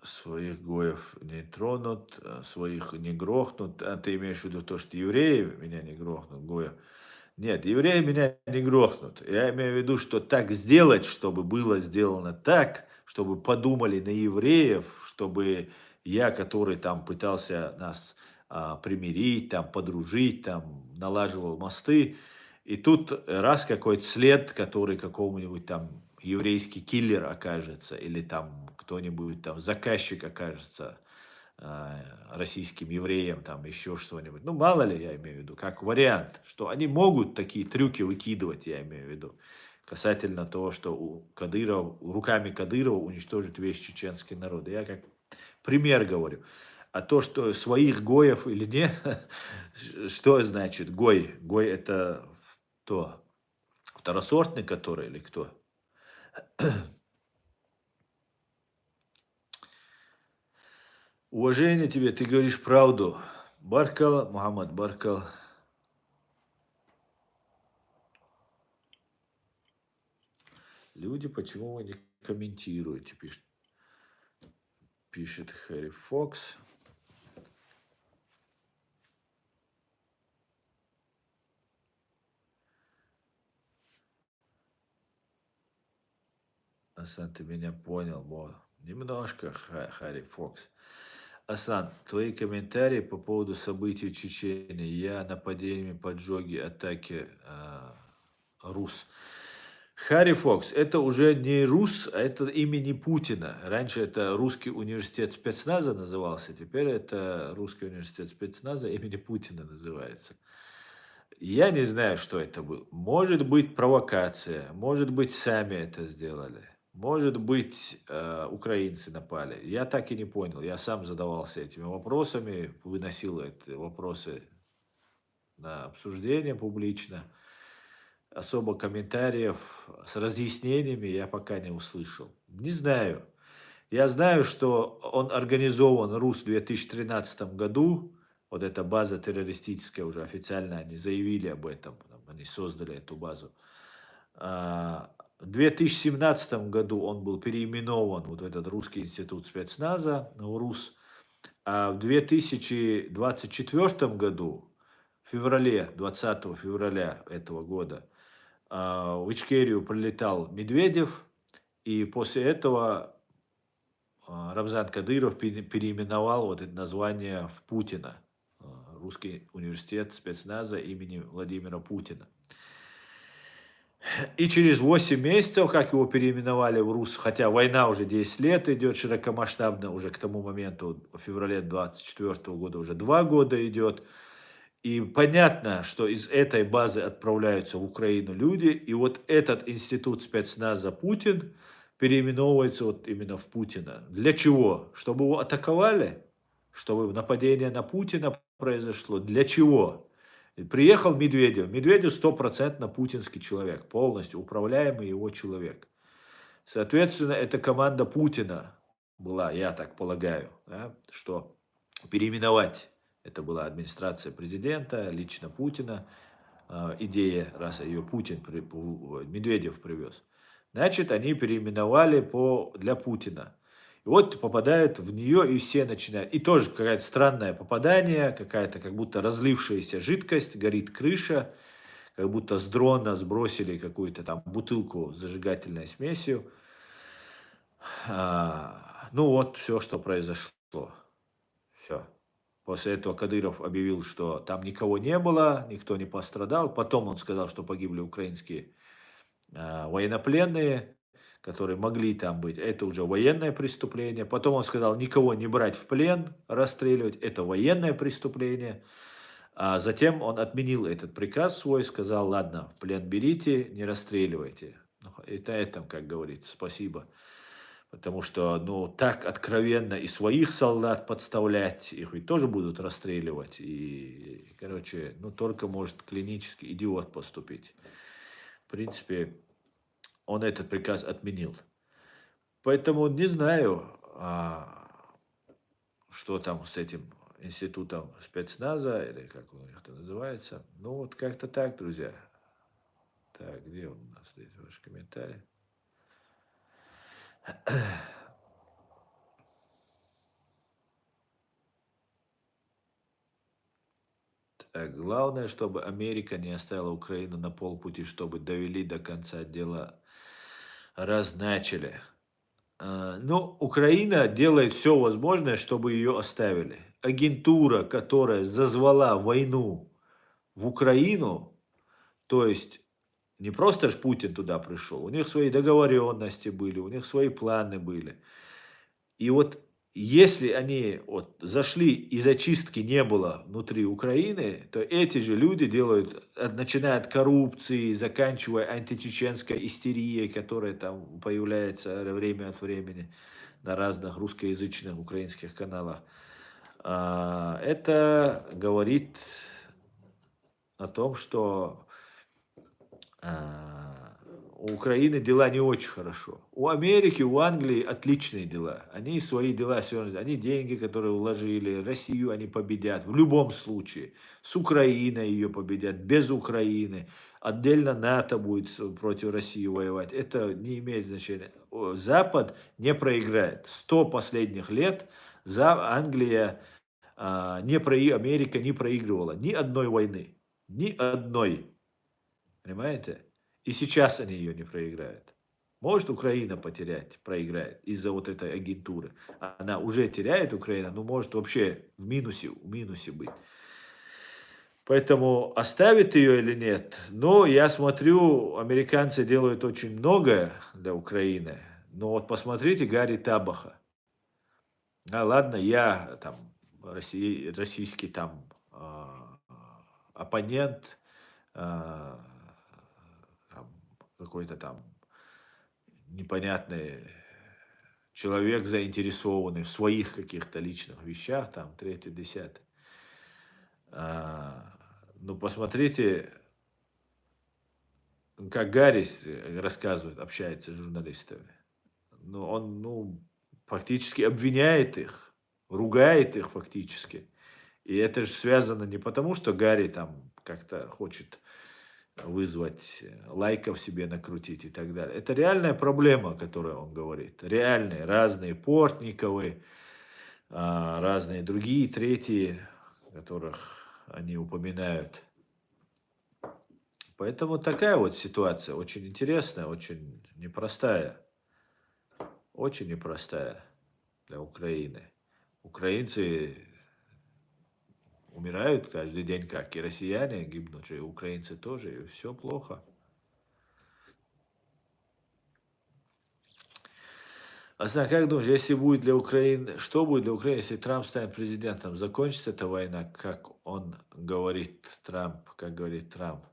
Своих гоев не тронут, своих не грохнут. А ты имеешь в виду то, что евреи меня не грохнут, гоя? Нет, евреи меня не грохнут. Я имею в виду, что так сделать, чтобы было сделано так, чтобы подумали на евреев, чтобы я, который там пытался нас примирить, там, подружить, там, налаживал мосты, и тут раз какой-то след, который какому-нибудь там еврейский киллер окажется, или там кто-нибудь там заказчик окажется российским евреям, там еще что-нибудь. Ну, мало ли, я имею в виду, как вариант, что они могут такие трюки выкидывать, я имею в виду. касательно того, что руками Кадырова уничтожит весь чеченский народ. Я как пример говорю. А то, что своих гоев или нет, что значит гой? Гой это кто? Второсортный который или кто? Уважение тебе, ты говоришь правду. Баркал, Мухаммад Баркал. Люди, почему вы не комментируете, пишет Хэри Фокс. Аслан, ты меня понял, немножко, Харри Фокс. Аслан, твои комментарии по поводу событий в Чечении, нападениями, поджоги, атаки Рус. Харри Фокс, это уже не Рус, а это имени Путина. Раньше это Русский университет спецназа назывался, теперь это Русский университет спецназа имени Путина называется. Я не знаю, что это было. Может быть, провокация, может быть, сами это сделали. Может быть, украинцы напали. Я так и не понял. Я сам задавался этими вопросами, выносил эти вопросы на обсуждение публично. Особо комментариев с разъяснениями я пока не услышал. Не знаю. Я знаю, что он организован РУС в 2013 году. Вот эта база террористическая уже официально, они заявили об этом. Они создали эту базу. В 2017 году он был переименован, вот в этот Русский институт спецназа, в РУС. А в 2024 году, в феврале, 20 февраля этого года, в Ичкерию прилетал Медведев, и после этого Рамзан Кадыров переименовал вот это название в Путина. Русский университет спецназа имени Владимира Путина. И через 8 месяцев, как его переименовали в РУС, хотя война уже 10 лет идет широкомасштабно, уже к тому моменту, в феврале 24 года, уже 2 года идет. И понятно, что из этой базы отправляются в Украину люди, и вот этот институт спецназа Путин переименовывается вот именно в Путина. Для чего? Чтобы его атаковали? Чтобы нападение на Путина произошло? Для чего? И приехал Медведев. Медведев стопроцентно путинский человек, полностью управляемый его человек. Соответственно, это команда Путина была, я так полагаю, да, что переименовать. Это была администрация президента, лично Путина. Идея, раз ее Медведев привез. Значит, они переименовали для Путина. И вот попадают в нее, и все начинают. И тоже какое-то странное попадание, какая-то как будто разлившаяся жидкость, горит крыша, как будто с дрона сбросили какую-то там бутылку с зажигательной смесью. Ну вот, все, что произошло. Все. После этого Кадыров объявил, что там никого не было, никто не пострадал. Потом он сказал, что погибли украинские военнопленные, которые могли там быть. Это уже военное преступление. Потом он сказал, никого не брать в плен, расстреливать. Это военное преступление. А затем он отменил этот приказ свой, сказал, ладно, в плен берите, не расстреливайте. И на этом, как говорится, спасибо. Потому что, ну, так откровенно и своих солдат подставлять, их ведь тоже будут расстреливать. И, короче, ну, только может клинический идиот поступить. В принципе, он этот приказ отменил. Поэтому не знаю, что там с этим институтом спецназа, или как он у них-то называется. Ну, вот как-то так, друзья. Так, где у нас здесь ваш комментарий? Так, главное, чтобы Америка не оставила Украину на полпути, чтобы довели до конца дела, раз начали. Но Украина делает все возможное, чтобы ее оставили. Агентура, которая зазвала войну в Украину, то есть не просто ж Путин туда пришел, у них свои договоренности были, у них свои планы были. И вот если они вот зашли и зачистки не было внутри Украины, то эти же люди делают, начиная от коррупции, заканчивая античеченской истерией, которая там появляется время от времени на разных русскоязычных украинских каналах. Это говорит о том, что а, у Украины дела не очень хорошо. У Америки, у Англии отличные дела. Они свои дела сегодня, они деньги, которые вложили, Россию они победят в любом случае. С Украиной ее победят, без Украины. Отдельно НАТО будет против России воевать. Это не имеет значения. Запад не проиграет. 100 последних лет за Англия, Америка не проигрывала ни одной войны. Ни одной. Понимаете? И сейчас они ее не проиграют. Может Украина потерять, проиграет из-за вот этой агентуры. Она уже теряет Украина, но может вообще в минусе быть. Поэтому оставит ее или нет? Но я смотрю, американцы делают очень многое для Украины. Но вот посмотрите Гарри Табаха. Ладно, я там российский там оппонент, а, там, какой-то там непонятный человек, заинтересованный в своих каких-то личных вещах, там, третий, десятый. А, ну, посмотрите, как Гаррис рассказывает, общается с журналистами. Ну, он, ну, фактически обвиняет их, ругает их фактически. И это же связано не потому, что Гарри там как-то хочет вызвать лайков себе накрутить и так далее. Это реальная проблема, о которой он говорит. Реальные, разные Портниковы, разные другие, третьи, которых они упоминают. Поэтому такая вот ситуация, очень интересная, очень непростая. Очень непростая для Украины. Украинцы умирают каждый день, как и россияне гибнут, и украинцы тоже, и все плохо. Асан, как думаешь, если будет для Украины, что будет для Украины, если Трамп станет президентом? Закончится эта война, как он говорит, Трамп, как говорит Трамп?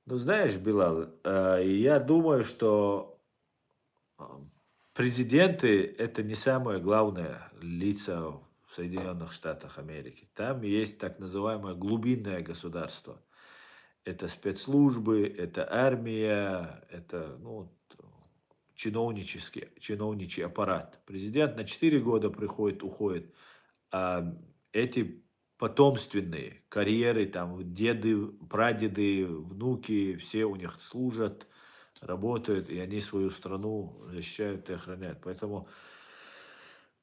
Ну, знаешь, Билал, я думаю, что а, президенты — это не самое главное лица в Соединенных Штатах Америки. Там есть так называемое глубинное государство. Это спецслужбы, это армия, это, ну, чиновничий аппарат. Президент на 4 года приходит, уходит. А эти потомственные карьеры, там деды, прадеды, внуки, все у них служат, работают, и они свою страну защищают и охраняют. Поэтому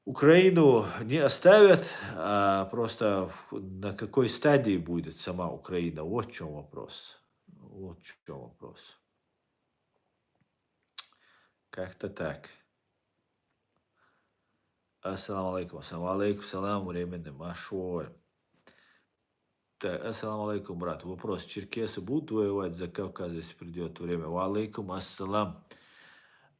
Украину не оставят, а просто на какой стадии будет сама Украина. Вот в чем вопрос. Вот в чем вопрос. Как-то так. Ассаламу алейкум. Ассаламу алейкум. Салам временный. Машой. Так, ассаламу алейкум, брат. Вопрос. Черкесы будут воевать за Кавказ, если придет время? Ва алейкум ассалам.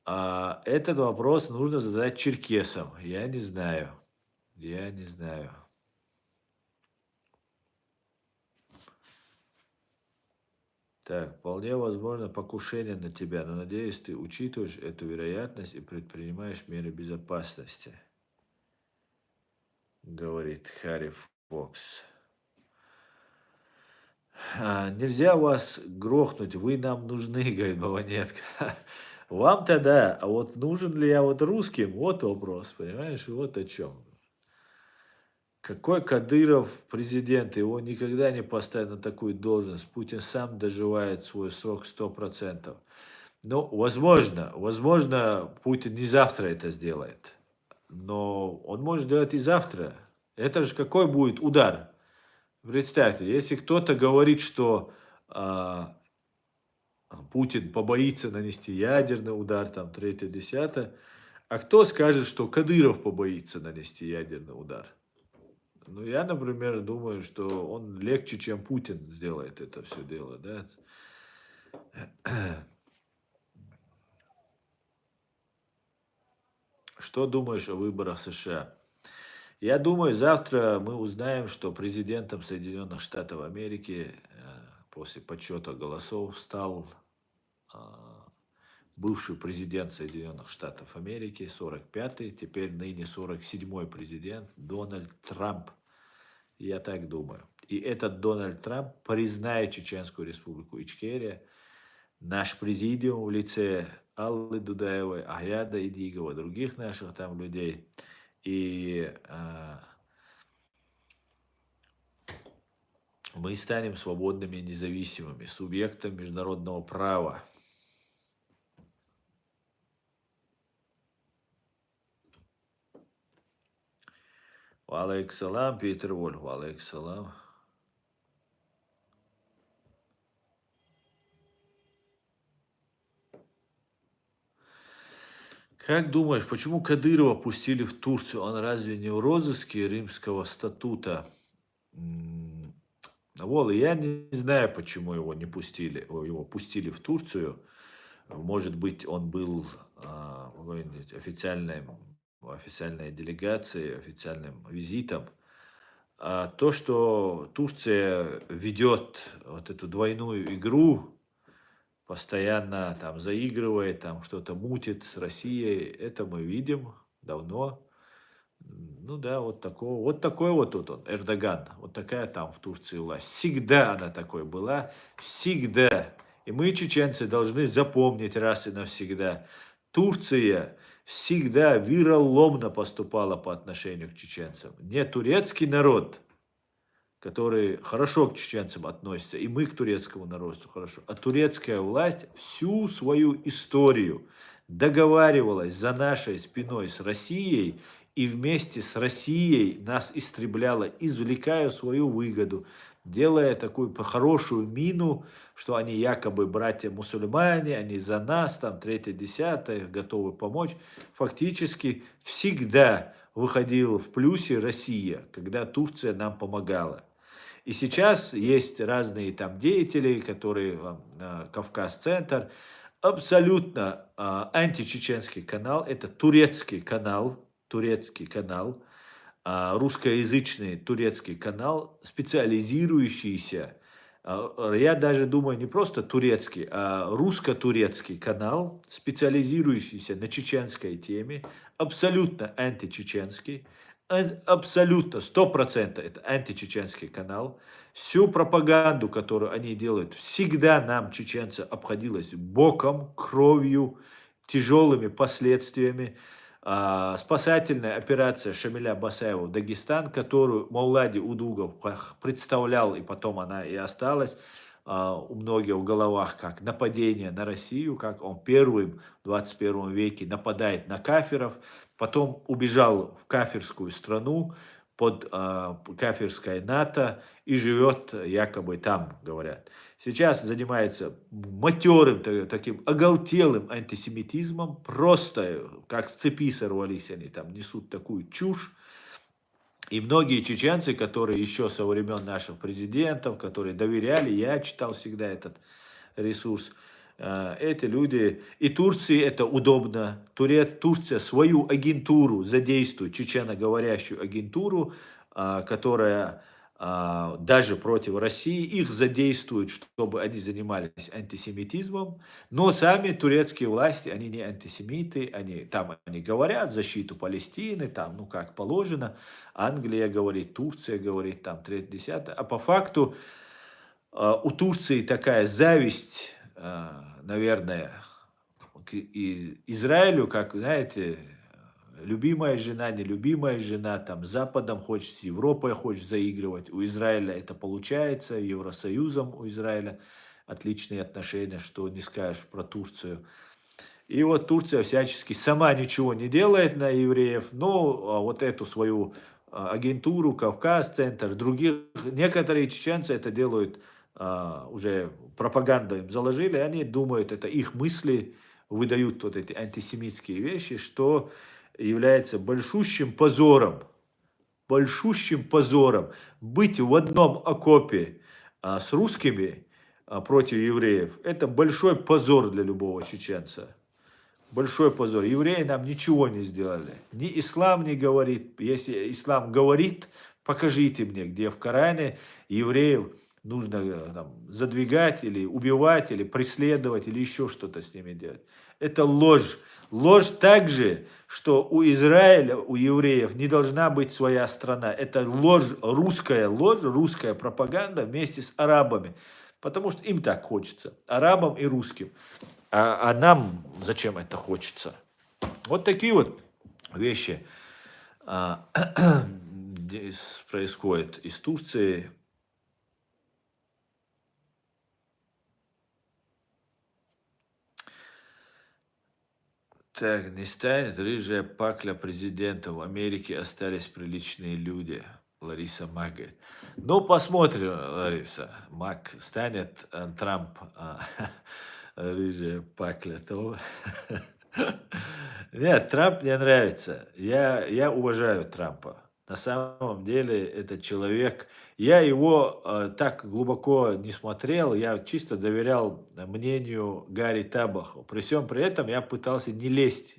Этот вопрос нужно задать черкесам. Я не знаю. Я не знаю. Так, вполне возможно покушение на тебя, но надеюсь, ты учитываешь эту вероятность и предпринимаешь меры безопасности, говорит Харри Фокс. Нельзя вас грохнуть, вы нам нужны, говорит Бабанетка. Вам-то да, а вот нужен ли я вот русским, вот вопрос, понимаешь, вот о чем. Какой Кадыров президент, его никогда не поставят на такую должность. Путин сам доживает свой срок 100%. Ну, возможно, Путин не завтра это сделает, но он может сделать и завтра. Это же какой будет удар? Представьте, если кто-то говорит, что а, Путин побоится нанести ядерный удар, там, третье, десятое, а кто скажет, что Кадыров побоится нанести ядерный удар? Ну, я, например, думаю, что он легче, чем Путин сделает это все дело, да. Что думаешь о выборах США? Я думаю, завтра мы узнаем, что президентом Соединенных Штатов Америки после подсчета голосов стал а, бывший президент Соединенных Штатов Америки, 45-й, теперь ныне 47-й президент Дональд Трамп. Я так думаю. И этот Дональд Трамп признает Чеченскую республику Ичкерия, наш президиум в лице Аллы Дудаевой, Ахьяда Идигова, других наших там людей. И мы станем свободными и независимыми субъектом международного права. Валейкум салам, Питер Воль, валейкум салам. Как думаешь, почему Кадырова пустили в Турцию? Он разве не в розыске Римского статута? Вола, я не знаю, почему его не пустили, его пустили в Турцию. Может быть, он был в какой-нибудь официальной делегации, официальным визитом. А то, что Турция ведет вот эту двойную игру, постоянно там заигрывает, там что-то мутит с Россией, это мы видим давно. Ну да, вот такой вот тут он, Эрдоган, вот такая там в Турции власть. Всегда она такой была, всегда. И мы, чеченцы, должны запомнить раз и навсегда. Турция всегда вероломно поступала по отношению к чеченцам. Не турецкий народ, который хорошо к чеченцам относится, и мы к турецкому народу хорошо, а турецкая власть всю свою историю договаривалась за нашей спиной с Россией, и вместе с Россией нас истребляла, извлекая свою выгоду, делая такую хорошую мину, что они якобы братья-мусульмане, они за нас, там, третье, десятое, готовы помочь. Фактически всегда выходила в плюсе Россия, когда Турция нам помогала. И сейчас есть разные там деятели, которые, Кавказ-центр, абсолютно античеченский канал, это турецкий канал, русскоязычный турецкий канал, специализирующийся, я даже думаю, не просто турецкий, а русско-турецкий канал, специализирующийся на чеченской теме, абсолютно античеченский, абсолютно, 100% это античеченский канал. Всю пропаганду, которую они делают, всегда нам, чеченцы, обходилась боком, кровью, тяжелыми последствиями. Спасательная операция Шамиля Басаева в Дагестан, которую Маулади Удугов представлял, и потом она и осталась у многих в головах, как нападение на Россию, как он первым в 21 веке нападает на кафиров, потом убежал в кафирскую страну, под кафирской НАТО и живет якобы там, говорят. Сейчас занимается матерым, таким оголтелым антисемитизмом, просто как с цепи сорвались они, там несут такую чушь. И многие чеченцы, которые еще со времен наших президентов, которые доверяли, я читал всегда этот ресурс, эти люди, и Турции это удобно, Турция свою агентуру задействует, чеченоговорящую агентуру, которая даже против России, их задействуют, чтобы они занимались антисемитизмом, но сами турецкие власти, они не антисемиты, они говорят защиту Палестины, там, ну как положено, Англия говорит, Турция говорит, там, 3-10, а по факту у Турции такая зависть, наверное, к Израилю, как, знаете, любимая жена, нелюбимая жена, там, с Западом хочет, с Европой хочет заигрывать. У Израиля это получается, Евросоюзом у Израиля отличные отношения, что не скажешь про Турцию. И вот Турция всячески сама ничего не делает на евреев, но вот эту свою агентуру, Кавказ-центр, некоторые чеченцы это делают, уже пропаганду им заложили, они думают, это их мысли, выдают вот эти антисемитские вещи, что является большущим позором быть в одном окопе с русскими против евреев. Это большой позор для любого чеченца. Большой позор. Евреи нам ничего не сделали. Ни ислам не говорит. Если ислам говорит, покажите мне, где в Коране евреев нужно там, задвигать или убивать, или преследовать, или еще что-то с ними делать. Это ложь. Ложь также, что у Израиля, у евреев не должна быть своя страна. Это ложь, русская пропаганда вместе с арабами. Потому что им так хочется, арабам и русским. А нам зачем это хочется? Вот такие вот вещи здесь происходят из Турции. Так, не станет рыжая пакля президента. В Америке остались приличные люди. Лариса Мак говорит. Ну, посмотрим, Лариса. Мак, станет Трамп рыжая пакля. То... Нет, Трамп мне нравится. Я уважаю Трампа. На самом деле, этот человек, я его так глубоко не смотрел, я чисто доверял мнению Гарри Табаху. При всем при этом я пытался не лезть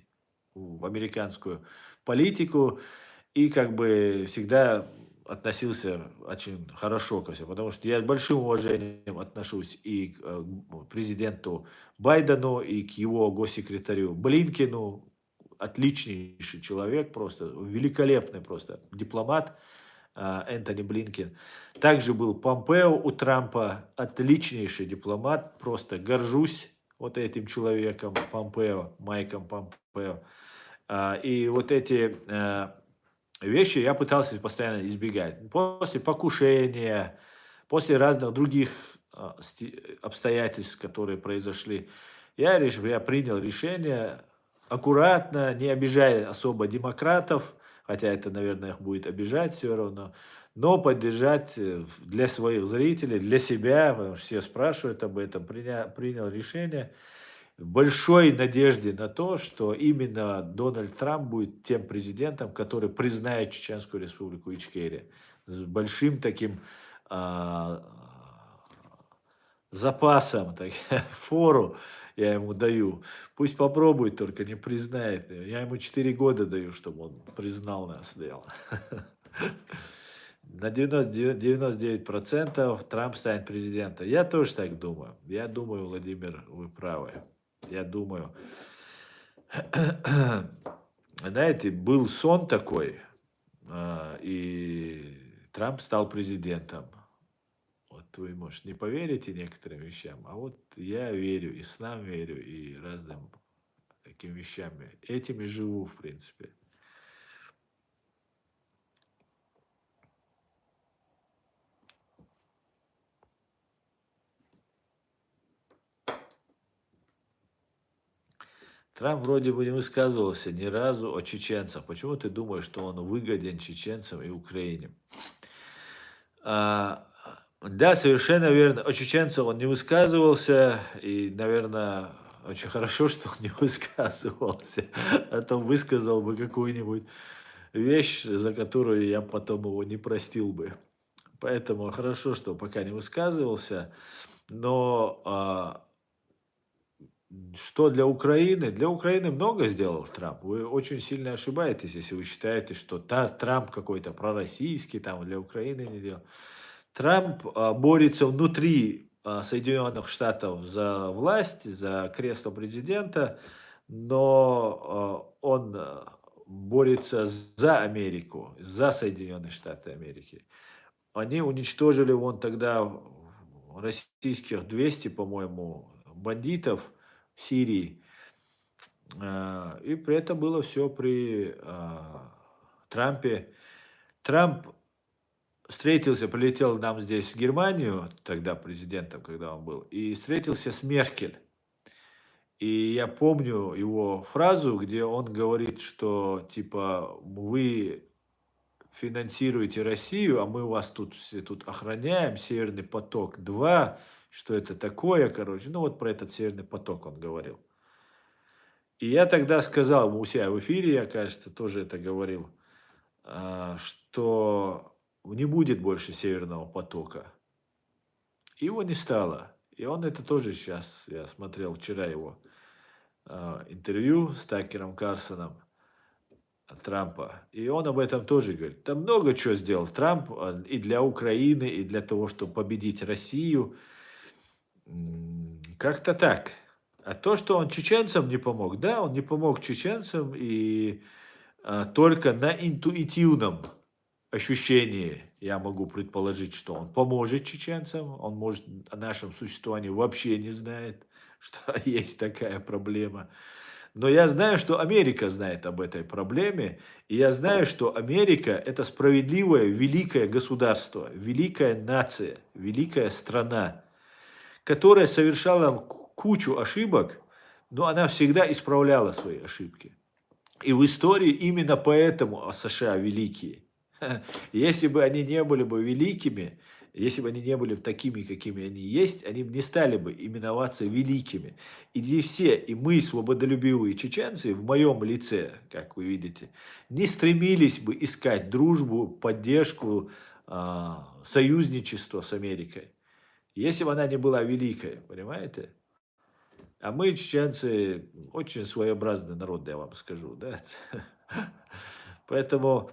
в американскую политику и как бы всегда относился очень хорошо ко всему, потому что я с большим уважением отношусь и к президенту Байдену, и к его госсекретарю Блинкину. Отличнейший человек, просто великолепный просто дипломат Энтони Блинкен. Также был Помпео у Трампа, отличнейший дипломат, просто горжусь вот этим человеком, Помпео, Майком Помпео. И вот эти вещи я пытался постоянно избегать. После покушения, после разных других обстоятельств, которые произошли, я принял решение аккуратно, не обижая особо демократов, хотя это, наверное, их будет обижать все равно, но поддержать для своих зрителей, для себя, потому что все спрашивают об этом, принял решение в большой надежде на то, что именно Дональд Трамп будет тем президентом, который признает Чеченскую республику Ичкерия. С большим таким запасом, так, фору я ему даю. Пусть попробует, только не признает. Я ему 4 года даю, чтобы он признал нас дело. На 99% Трамп станет президентом. Я тоже так думаю. Я думаю, Владимир, вы правы. Я думаю. Знаете, был сон такой, и Трамп стал президентом. Вот вы, может, не поверите некоторым вещам, а вот я верю, и снам верю, и разным таким вещам. Этим и живу, в принципе. Трамп вроде бы не высказывался ни разу о чеченцах. Почему ты думаешь, что он выгоден чеченцам и Украине? Да, совершенно верно. О чеченцах он не высказывался, и, наверное, очень хорошо, что он не высказывался, а то высказал бы какую-нибудь вещь, за которую я потом его не простил бы. Поэтому хорошо, что пока не высказывался, но что для Украины? Для Украины много сделал Трамп. Вы очень сильно ошибаетесь, если вы считаете, что Трамп какой-то пророссийский, там для Украины не делал. Трамп борется внутри Соединенных Штатов за власть, за кресло президента, но он борется за Америку, за Соединенные Штаты Америки. Они уничтожили вон тогда российских 200, по-моему, бандитов в Сирии. И при этом было все при Трампе. Трамп встретился, полетел нам здесь в Германию, тогда президентом, когда он был, и встретился с Меркель. И я помню его фразу, где он говорит, что типа вы финансируете Россию, а мы вас тут все тут охраняем, Северный поток-2, что это такое, короче. Ну вот про этот Северный поток он говорил. И я тогда сказал ему у себя в эфире, я, кажется, тоже это говорил, что не будет больше Северного потока. Его не стало. И он это тоже сейчас, я смотрел вчера его интервью с Такером Карсоном Трампа, и он об этом тоже говорит. Там много чего сделал Трамп и для Украины, и для того, чтобы победить Россию. Как-то так. А то, что он чеченцам не помог, да, он не помог чеченцам, и только на интуитивном ощущении я могу предположить, что он поможет чеченцам, он может о нашем существовании вообще не знает, что есть такая проблема. Но я знаю, что Америка знает об этой проблеме, и я знаю, что Америка – это справедливое, великое государство, великая нация, великая страна, которая совершала кучу ошибок, но она всегда исправляла свои ошибки. И в истории именно поэтому США великие. Если бы они не были бы великими, если бы они не были такими, какими они есть, они бы не стали бы именоваться великими. И не все, и мы, свободолюбивые чеченцы, в моем лице, как вы видите, не стремились бы искать дружбу, поддержку, союзничество с Америкой, если бы она не была великой, понимаете? А мы, чеченцы, очень своеобразный народ, я вам скажу, да? Поэтому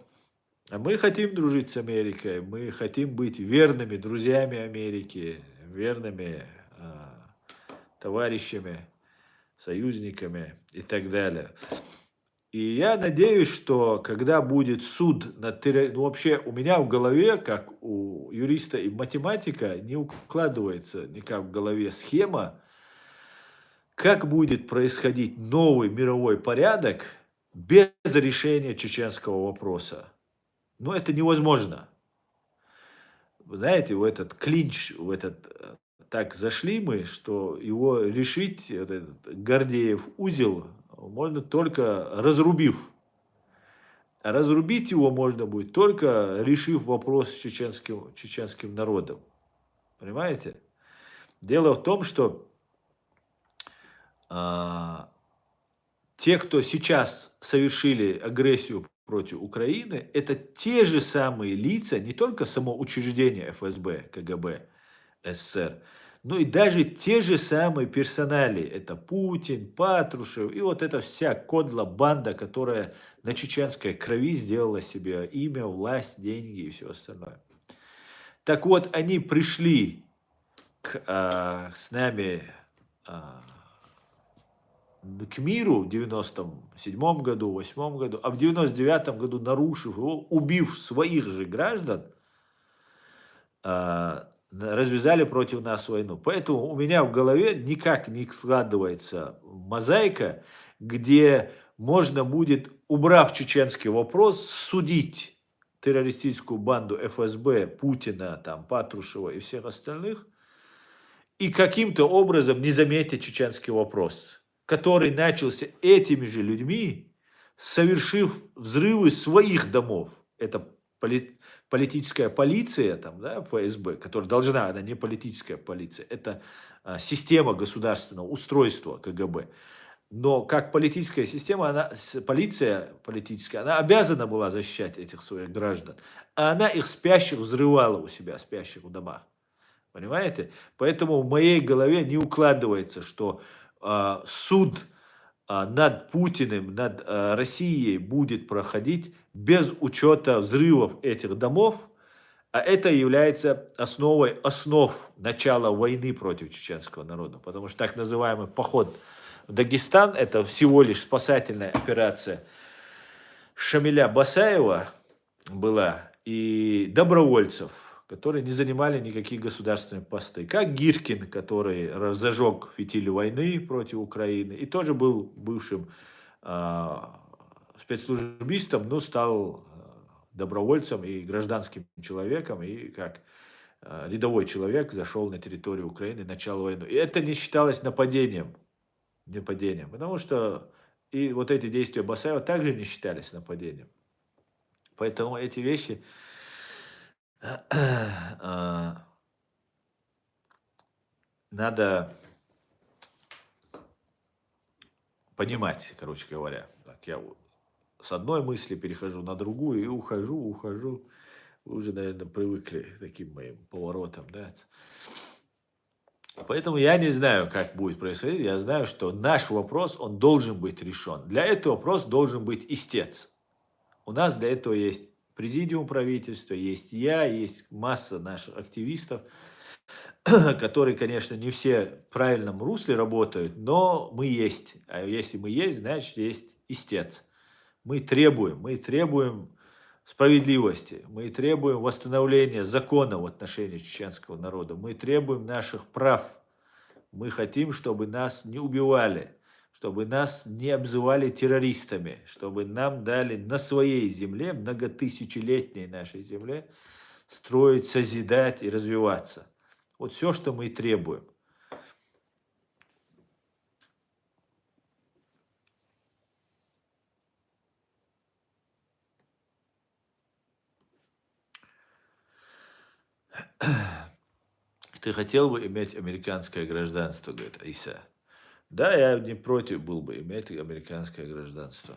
мы хотим дружить с Америкой, мы хотим быть верными друзьями Америки, верными товарищами, союзниками и так далее. И я надеюсь, что когда будет суд над терроризмом, ну вообще у меня в голове, как у юриста и математика, не укладывается никак в голове схема, как будет происходить новый мировой порядок без решения чеченского вопроса. Но это невозможно. Вы знаете, в этот клинч, в этот так зашли мы, что его решить, этот Гордеев узел, можно только разрубив. А разрубить его можно будет только решив вопрос с чеченским народом. Понимаете? Дело в том, что те, кто сейчас совершили агрессию против Украины, это те же самые лица, не только само учреждение ФСБ, КГБ, СССР, но и даже те же самые персонали. Это Путин, Патрушев и вот эта вся кодла банда, которая на чеченской крови сделала себе имя, власть, деньги и все остальное. Так вот, они пришли с нами к миру в 97 году, 8 году, а в 99 году, нарушив его, убив своих же граждан, развязали против нас войну. Поэтому у меня в голове никак не складывается мозаика, где можно будет, убрав чеченский вопрос, судить террористическую банду ФСБ, Путина, там, Патрушева и всех остальных, и каким-то образом не заметить чеченский вопрос, который начался этими же людьми, совершив взрывы своих домов. Это политическая полиция, там, да, ФСБ, которая должна, она не политическая полиция, это система государственного устройства КГБ. Но как политическая система, полиция политическая, она обязана была защищать этих своих граждан, а она их спящих взрывала у себя, спящих в домах. Понимаете? Поэтому в моей голове не укладывается, что суд над Путиным, над Россией будет проходить без учета взрывов этих домов, а это является основой основ начала войны против чеченского народа. Потому что так называемый поход в Дагестан – это всего лишь спасательная операция Шамиля Басаева была и добровольцев, которые не занимали никакие государственные посты. Как Гиркин, который зажег фитиль войны против Украины и тоже был бывшим спецслужбистом, но стал добровольцем и гражданским человеком, и как рядовой человек зашел на территорию Украины, начал войну. И это не считалось нападением, потому что и вот эти действия Басаева также не считались нападением. Поэтому эти вещи надо понимать, короче говоря. Так, я с одной мысли перехожу на другую и ухожу. Вы уже, наверное, привыкли к таким моим поворотам, да? Поэтому я не знаю, как будет происходить. Я знаю, что наш вопрос, он должен быть решен. Для этого вопрос должен быть истец. У нас для этого есть президиум правительства, есть я, есть масса наших активистов, которые, конечно, не все в правильном русле работают, но мы есть. А если мы есть, значит, есть истец. Мы требуем справедливости, мы требуем восстановления закона в отношении чеченского народа, мы требуем наших прав. Мы хотим, чтобы нас не убивали, чтобы нас не обзывали террористами, чтобы нам дали на своей земле, многотысячелетней нашей земле, строить, созидать и развиваться. Вот все, что мы требуем. Ты хотел бы иметь американское гражданство, говорит Иса. Да, я не против был бы иметь американское гражданство.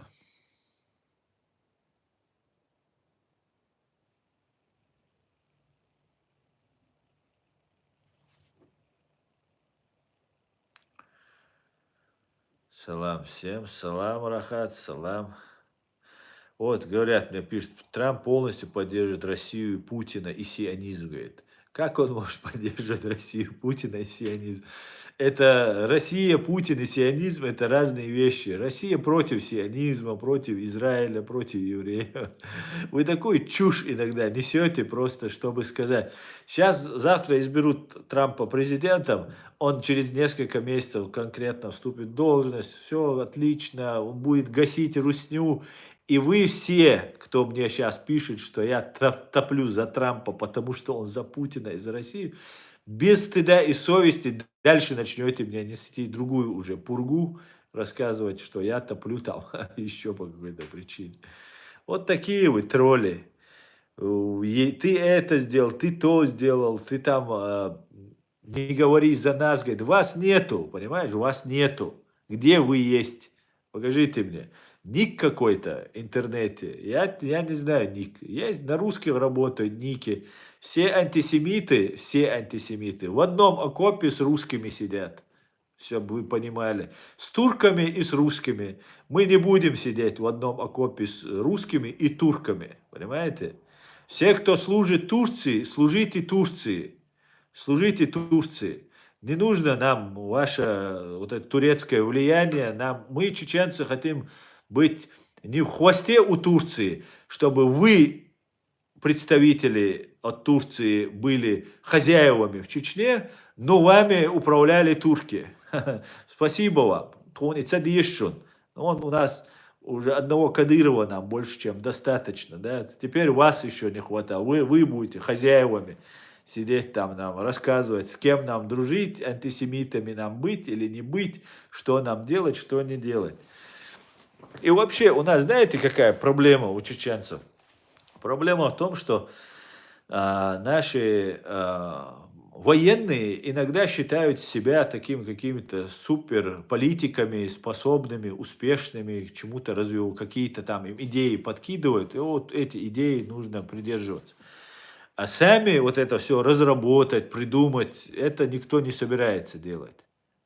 Салам всем, салам, Рахат, салам. Вот, говорят, мне пишут, Трамп полностью поддерживает Россию, Путина и сионизм, говорит. Как он может поддерживать Россию, Путина и сионизм? Это Россия, Путин и сионизм – это разные вещи. Россия против сионизма, против Израиля, против евреев. Вы такую чушь иногда несете просто, чтобы сказать. Сейчас, завтра изберут Трампа президентом, он через несколько месяцев конкретно вступит в должность, все отлично, он будет гасить русню. И вы все, кто мне сейчас пишет, что я топлю за Трампа, потому что он за Путина и за Россию, без стыда и совести дальше начнете мне нести другую уже пургу, рассказывать, что я топлю там еще по какой-то причине. Вот такие вы тролли. Ты это сделал, ты то сделал, ты там не говори за нас, говорит, вас нету, понимаешь, вас нету. Где вы есть? Покажите мне. Ник какой-то в интернете. Я не знаю ник. Есть на русских работают ники. Все антисемиты в одном окопе с русскими сидят. Чтобы вы понимали. С турками и с русскими. Мы не будем сидеть в одном окопе с русскими и турками. Понимаете? Все, кто служит Турции, служите Турции. Служите Турции. Не нужно нам ваше вот это турецкое влияние. Мы, чеченцы, хотим быть не в хвосте у Турции, чтобы вы, представители от Турции, были хозяевами в Чечне, но вами управляли турки. Спасибо вам. Тони Цадишун. Он у нас уже одного Кадырова нам больше, чем достаточно. Да? Теперь вас еще не хватает. Вы будете хозяевами сидеть там нам, рассказывать, с кем нам дружить, антисемитами нам быть или не быть, что нам делать, что не делать. И вообще у нас, знаете, какая проблема у чеченцев? Проблема в том, что наши военные иногда считают себя такими какими-то супер политиками, способными, успешными, к чему-то развивать, какие-то там им идеи подкидывают, и вот эти идеи нужно придерживаться. А сами вот это все разработать, придумать, это никто не собирается делать.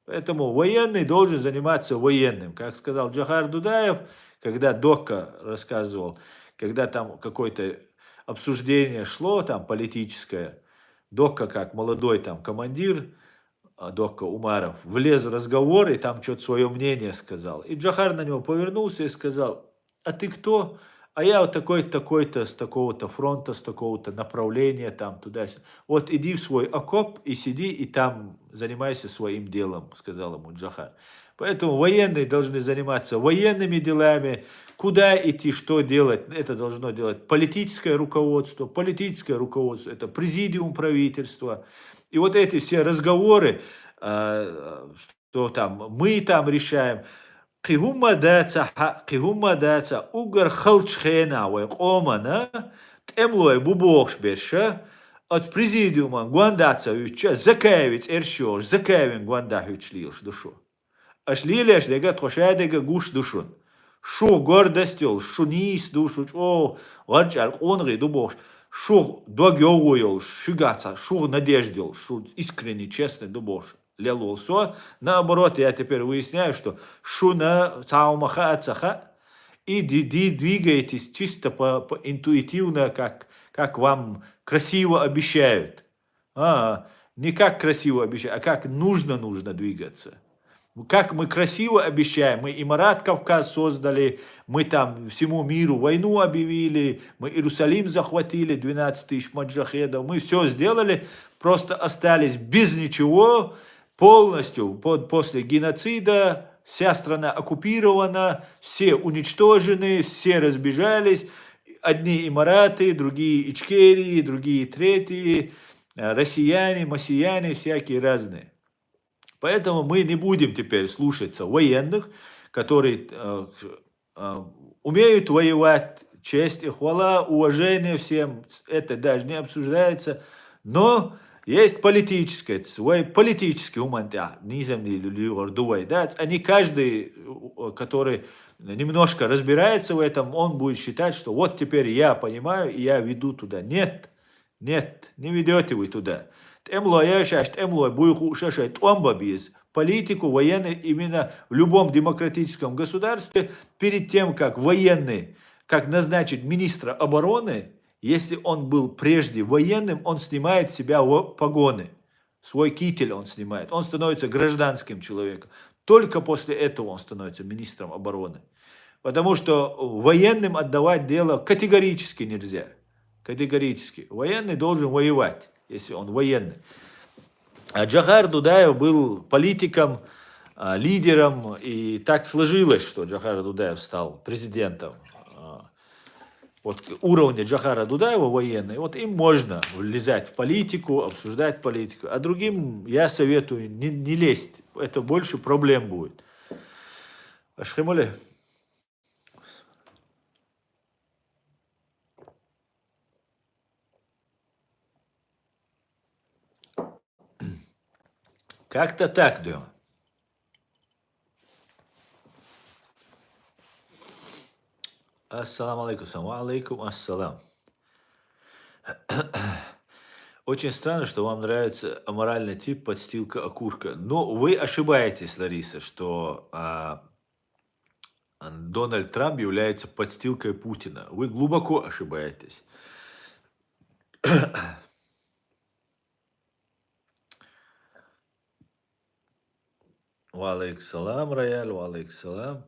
Поэтому военный должен заниматься военным. Как сказал Джохар Дудаев, когда Докка рассказывал, когда там какое-то обсуждение шло, там политическое, Докка, как молодой там командир, Докка Умаров, влез в разговор и там что-то свое мнение сказал. И Джохар на него повернулся и сказал, а ты кто? А я вот такой-то, такой-то, с такого-то фронта, с такого-то направления, там, туда. Вот иди в свой окоп и сиди, и там занимайся своим делом, сказал ему Джохар. Поэтому военные должны заниматься военными делами. Куда идти, что делать, это должно делать политическое руководство. Политическое руководство – это президиум правительства. И вот эти все разговоры, что там мы там решаем, қиғуммадаца угар хылчхена уай қомана темлой бубокш беша от президиума гуандаца уча закаевец эршош закаевен гуандах учлилш душу. Ашлилеш дега тошадега гуш душун. Шу гордостел, шу нис душу, о, варчал қонғи дубокш. Шу догёвуел, шугаца, шу надеждел, шу искренне, честный дубош. лелолсо. Наоборот, я теперь выясняю, что шуна цаумаха ацаха, и двигаетесь чисто интуитивно, как вам красиво обещают. Не как красиво обещают, а как нужно двигаться. Как мы красиво обещаем, мы Имарат Кавказ создали, мы там всему миру войну объявили, мы Иерусалим захватили, 12 тысяч маджахедов, мы все сделали, просто остались без ничего, полностью после геноцида, вся страна оккупирована, все уничтожены, все разбежались, одни Имараты, другие Ичкерии, другие третьи, россияне, массияне, всякие разные. Поэтому мы не будем теперь слушаться военных, которые умеют воевать, честь и хвала, уважение всем, это даже не обсуждается, но есть политическое, свой политический момент, они каждый, который немножко разбирается в этом, он будет считать, что вот теперь я понимаю, и я веду туда. Нет, не ведете вы туда. Политику военный именно в любом демократическом государстве, перед тем, как военный, как назначить министра обороны, если он был прежде военным, он снимает с себя погоны, свой китель он снимает, он становится гражданским человеком. Только после этого он становится министром обороны. Потому что военным отдавать дело категорически нельзя. Категорически. Военный должен воевать, если он военный. А Джохар Дудаев был политиком, лидером, и так сложилось, что Джохар Дудаев стал президентом. Вот уровня Джохара Дудаева военный, вот им можно влезать в политику, обсуждать политику, а другим я советую не лезть, это больше проблем будет. Ашхемоле. Как-то так, да. Ассаламу алейкум, алейкум ассалам. Очень странно, что вам нравится аморальный тип подстилка окурка. Но вы ошибаетесь, Лариса, что Дональд Трамп является подстилкой Путина. Вы глубоко ошибаетесь. Валейк салам, Рояль, валейк салам.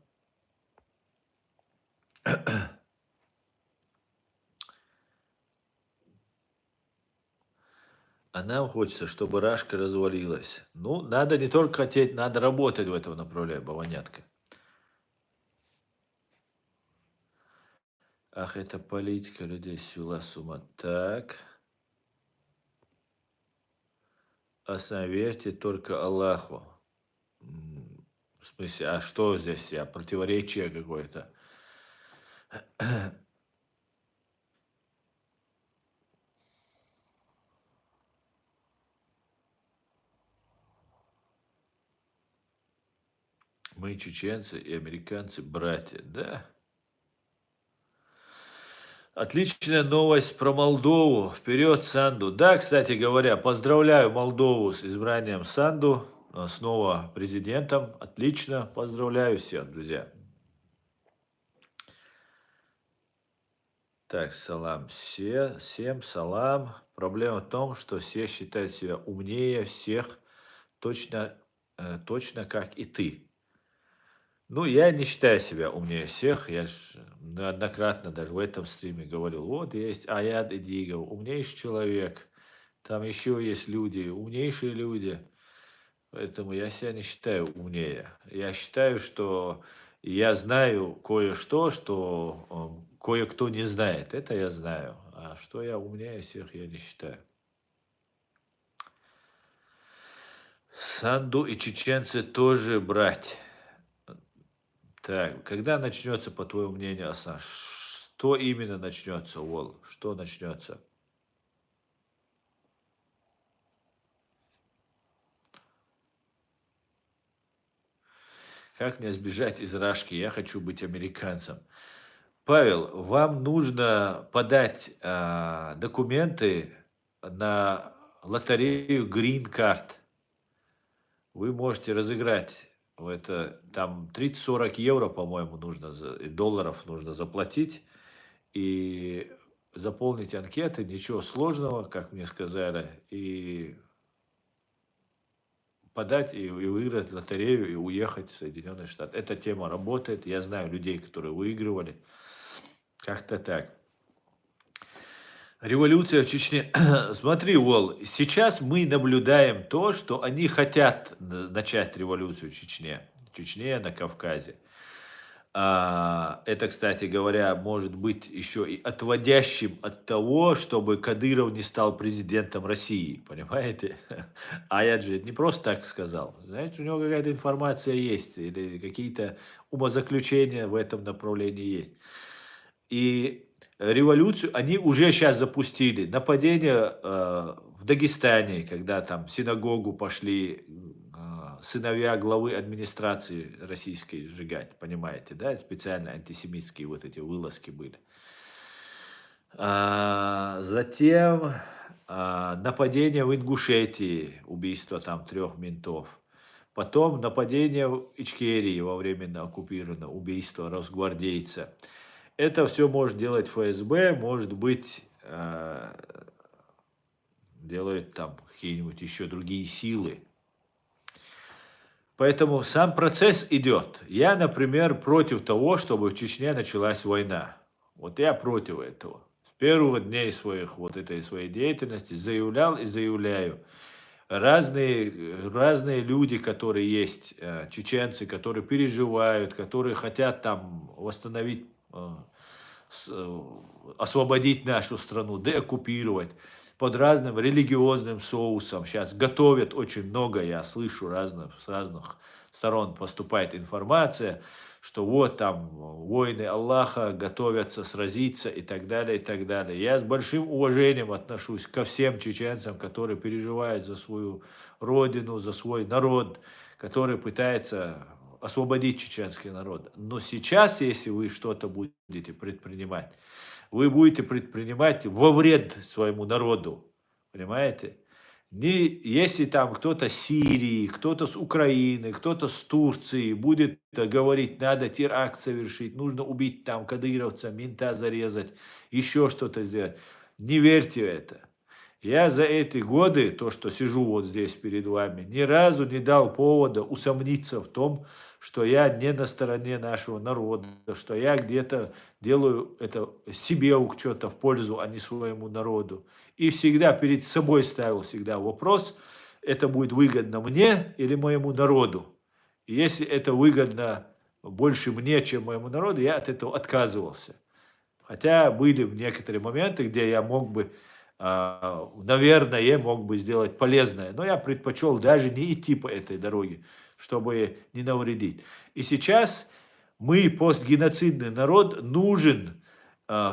А нам хочется, чтобы Рашка развалилась. Ну, надо не только хотеть, надо работать в этом направлении, Баванятка. Ах, эта политика людей свела с ума. Так. Верьте только Аллаху. В смысле, а что здесь? Противоречие какое-то. Мы чеченцы и американцы братья, да? Отличная новость про Молдову. Вперед, Санду. Да, кстати говоря, поздравляю Молдову с избранием Санду, снова президентом. Отлично, поздравляю всех, друзья. Так, салам. Всем салам. Проблема в том, что все считают себя умнее всех, точно как и ты. Ну, я не считаю себя умнее всех. Я же неоднократно даже в этом стриме говорил, вот есть Аяд Эдигов, умнейший человек. Там еще есть люди, умнейшие люди. Поэтому я себя не считаю умнее. Я считаю, что я знаю кое-что, что кое-кто не знает. Это я знаю. А что я умнее всех, я не считаю. Санду и чеченцы тоже брать. Так, когда начнется, по твоему мнению, Асан? Что именно начнется, Вол? Что начнется? Как мне сбежать из Рашки? Я хочу быть американцем. Павел, вам нужно подать документы на лотерею Green Card. вы можете разыграть это, там 30-40 евро, по-моему, нужно, долларов нужно заплатить и заполнить анкеты, ничего сложного, как мне сказали, и подать и выиграть лотерею и уехать в Соединенные Штаты. Эта тема работает, я знаю людей, которые выигрывали, как-то так. Революция в Чечне. Смотри, Уолл, сейчас мы наблюдаем то, что они хотят начать революцию в Чечне, на Кавказе. Это, кстати говоря, может быть еще и отводящим от того, чтобы Кадыров не стал президентом России, понимаете? А я же не просто так сказал. Знаете, у него какая-то информация есть, или какие-то умозаключения в этом направлении есть. И революцию они уже сейчас запустили. Нападение в Дагестане, когда там в синагогу пошли сыновья главы администрации российской сжигать, понимаете, да? Специально антисемитские вот эти вылазки были. Затем нападение в Ингушетии, убийство там 3 ментов. Потом нападение в Ичкерии во временно оккупированное, убийство росгвардейца. Это все может делать ФСБ, может быть, делают там какие-нибудь еще другие силы. Поэтому сам процесс идет. Я, например, против того, чтобы в Чечне началась война. Вот я против этого. С первых дней своей деятельности заявлял и заявляю. Разные люди, которые есть, чеченцы, которые переживают, которые хотят там восстановить, освободить нашу страну, деоккупировать под разным религиозным соусом. Сейчас готовят очень много, я слышу, с разных сторон поступает информация, что вот там воины Аллаха готовятся сразиться и так далее, и так далее. Я с большим уважением отношусь ко всем чеченцам, которые переживают за свою родину, за свой народ, который пытается освободить чеченский народ. Но сейчас, если вы что-то будете предпринимать, вы будете предпринимать во вред своему народу. Понимаете? Если там кто-то с Сирии, кто-то с Украины, кто-то с Турции будет говорить, надо теракт совершить, нужно убить там кадыровца, мента зарезать, еще что-то сделать. Не верьте в это. Я за эти годы, то, что сижу вот здесь перед вами, ни разу не дал повода усомниться в том, что я не на стороне нашего народа, что я где-то делаю это себе что-то в пользу, а не своему народу. И всегда перед собой ставил всегда вопрос, это будет выгодно мне или моему народу. И если это выгодно больше мне, чем моему народу, я от этого отказывался. Хотя были некоторые моменты, где я мог бы, наверное, мог бы сделать полезное, но я предпочел даже не идти по этой дороге, чтобы не навредить. И сейчас мы, постгеноцидный народ, нужен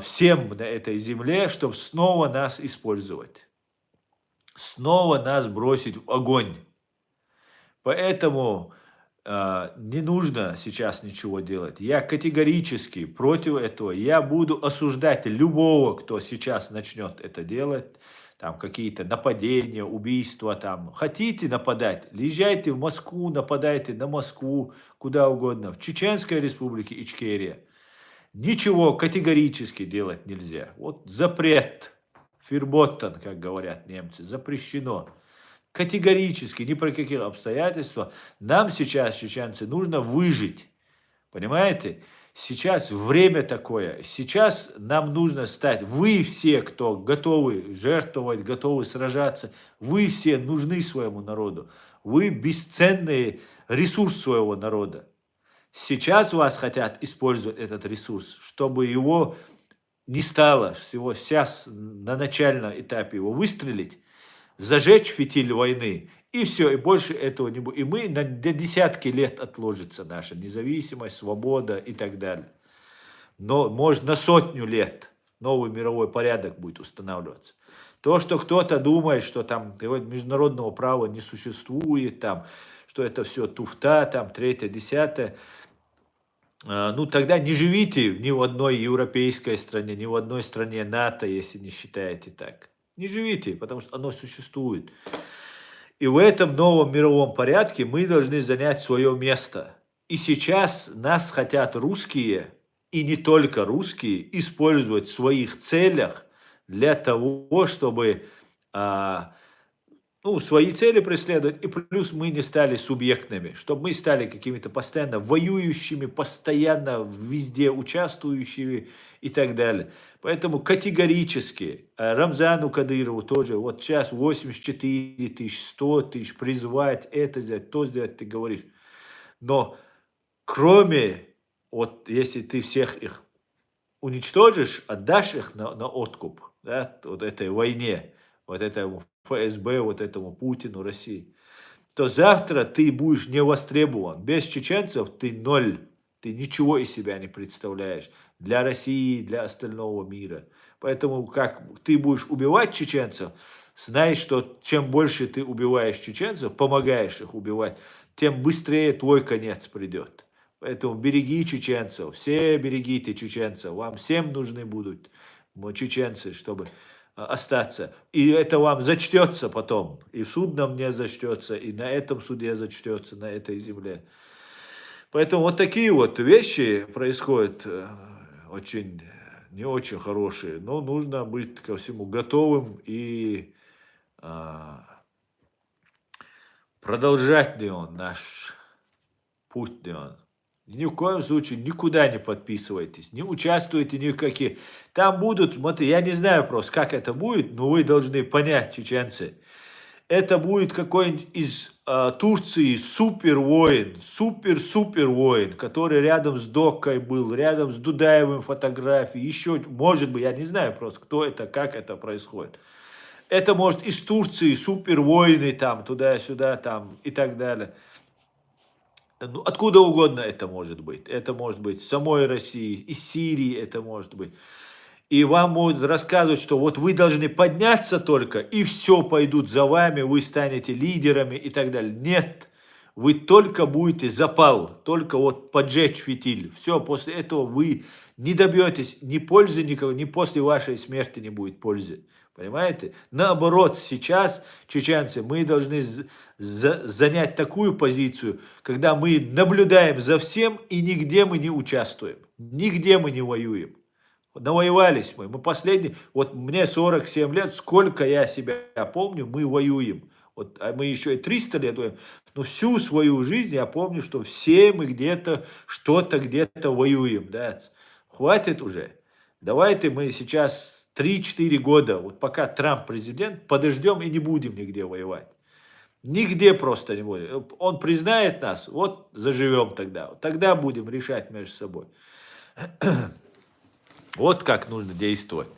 всем на этой земле, чтобы снова нас использовать, снова нас бросить в огонь. Поэтому не нужно сейчас ничего делать. Я категорически против этого. Я буду осуждать любого, кто сейчас начнет это делать. Там какие-то нападения, убийства. Там. Хотите нападать? Езжайте в Москву, нападайте на Москву, куда угодно. В Чеченской республике Ичкерия. Ничего категорически делать нельзя. Вот запрет. Фирботтен, как говорят немцы. Запрещено. Категорически, ни при каких обстоятельствах. Нам сейчас, чеченцы, нужно выжить. Понимаете? Сейчас время такое. Сейчас нам нужно стать. Вы все, кто готовы жертвовать, готовы сражаться, вы все нужны своему народу. Вы бесценный ресурс своего народа. Сейчас вас хотят использовать этот ресурс, чтобы его не стало, всего сейчас на начальном этапе его выстрелить, зажечь фитиль войны, и все, и больше этого не будет. И мы на десятки лет отложится наша независимость, свобода и так далее. Но, может, на 100 лет новый мировой порядок будет устанавливаться. То, что кто-то думает, что там международного права не существует, там, что это все туфта, там, третье, десятое, ну, тогда не живите ни в одной европейской стране, ни в одной стране НАТО, если не считаете так. Не живите, потому что оно существует. И в этом новом мировом порядке мы должны занять свое место. И сейчас нас хотят русские, и не только русские, использовать в своих целях для того, чтобы свои цели преследовать, и плюс мы не стали субъектными, чтобы мы стали какими-то постоянно воюющими, постоянно везде участвующими и так далее. Поэтому категорически Рамзану Кадырову тоже, вот сейчас 84 тысяч, 100 тысяч, призывать это сделать, то сделать, ты говоришь. Но кроме, вот если ты всех их уничтожишь, отдашь их на откуп, да, вот этой войне, вот этому ФСБ, вот этому Путину, России, то завтра ты будешь не востребован. Без чеченцев ты ноль. Ты ничего из себя не представляешь для России, для остального мира. Поэтому как ты будешь убивать чеченцев, знай, что чем больше ты убиваешь чеченцев, помогаешь их убивать, тем быстрее твой конец придет. Поэтому береги чеченцев, все берегите чеченцев, вам всем нужны будут чеченцы, чтобы остаться. И это вам зачтется потом. И в судном не зачтется, и на этом суде зачтется, на этой земле. Поэтому вот такие вот вещи происходят очень, не очень хорошие. Но нужно быть ко всему готовым и продолжать ли он наш путь ли он. Ни в коем случае никуда не подписывайтесь, не участвуйте ни в каких. Там будут, смотри, я не знаю просто, как это будет, но вы должны понять, чеченцы. Это будет какой-нибудь из Турции супер-воин, супер-супер воин, который рядом с Докой был, рядом с Дудаевым фотографии, еще, может быть, я не знаю просто, кто это, как это происходит. Это может из Турции супер-воины там, туда-сюда там и так далее. Ну, откуда угодно это может быть. Это может быть с самой России, из Сирии это может быть. И вам будут рассказывать, что вот вы должны подняться только, и все пойдут за вами, вы станете лидерами и так далее. Нет, вы только будете запал, только вот поджечь фитиль. Все, после этого вы не добьетесь ни пользы никого, ни после вашей смерти не будет пользы. Понимаете? Наоборот, сейчас, чеченцы, мы должны занять такую позицию, когда мы наблюдаем за всем и нигде мы не участвуем, нигде мы не воюем. Навоевались мы последний, вот мне 47 лет, сколько я себя помню, мы воюем. Вот, а мы еще и 300 лет воюем. Но всю свою жизнь я помню, что все мы где-то, что-то где-то воюем. Да? Хватит уже. Давайте мы сейчас 3-4 года, вот пока Трамп президент, подождем и не будем нигде воевать. Нигде просто не будем. Он признает нас, вот заживем тогда. Тогда будем решать между собой. Вот как нужно действовать.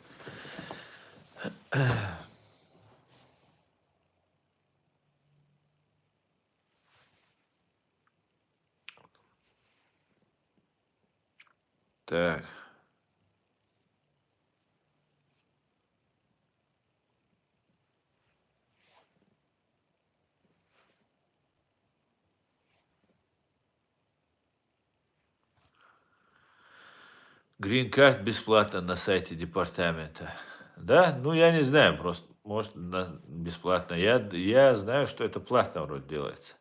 Так. Грин-карт бесплатно на сайте департамента. Да? Ну, я не знаю, просто, может, бесплатно. Я знаю, что это платно вроде делается.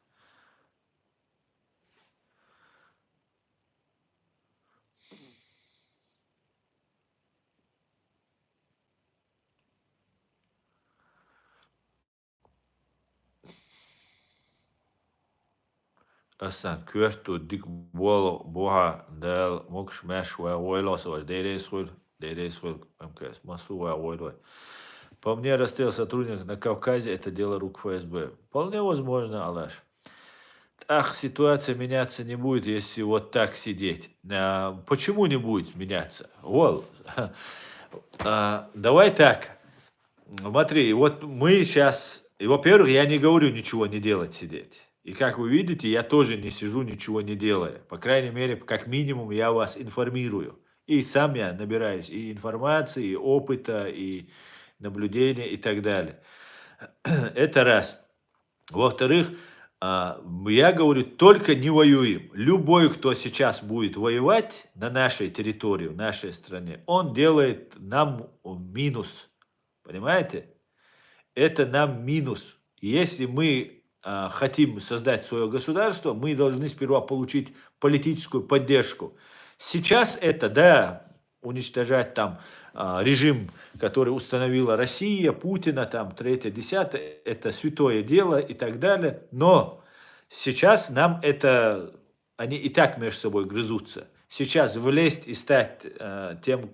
Aztán körtődik boha del moks mesve ойлосовать, дейрейсхуй МКС, массовая ойлой. По мне, расстрел сотрудников на Кавказе – это дело рук ФСБ. Вполне возможно, Алаш. Ах, ситуация меняться не будет, если вот так сидеть. Почему не будет меняться? Вол, давай так. Смотри, вот мы сейчас, и, во-первых, я не говорю ничего не делать, сидеть. И как вы видите, я тоже не сижу, ничего не делая. По крайней мере, как минимум, я вас информирую. И сам я набираюсь и информации, и опыта, и наблюдения, и так далее. Это раз. Во-вторых, я говорю, только не воюем. Любой, кто сейчас будет воевать на нашей территории, в нашей стране, он делает нам минус. Понимаете? Это нам минус. Если мы хотим создать свое государство, мы должны сперва получить политическую поддержку. Сейчас это, да, уничтожать там режим, который установила Россия, Путина, там, третье, десятое, это святое дело и так далее. Но сейчас нам это, они и так между собой грызутся. Сейчас влезть и стать тем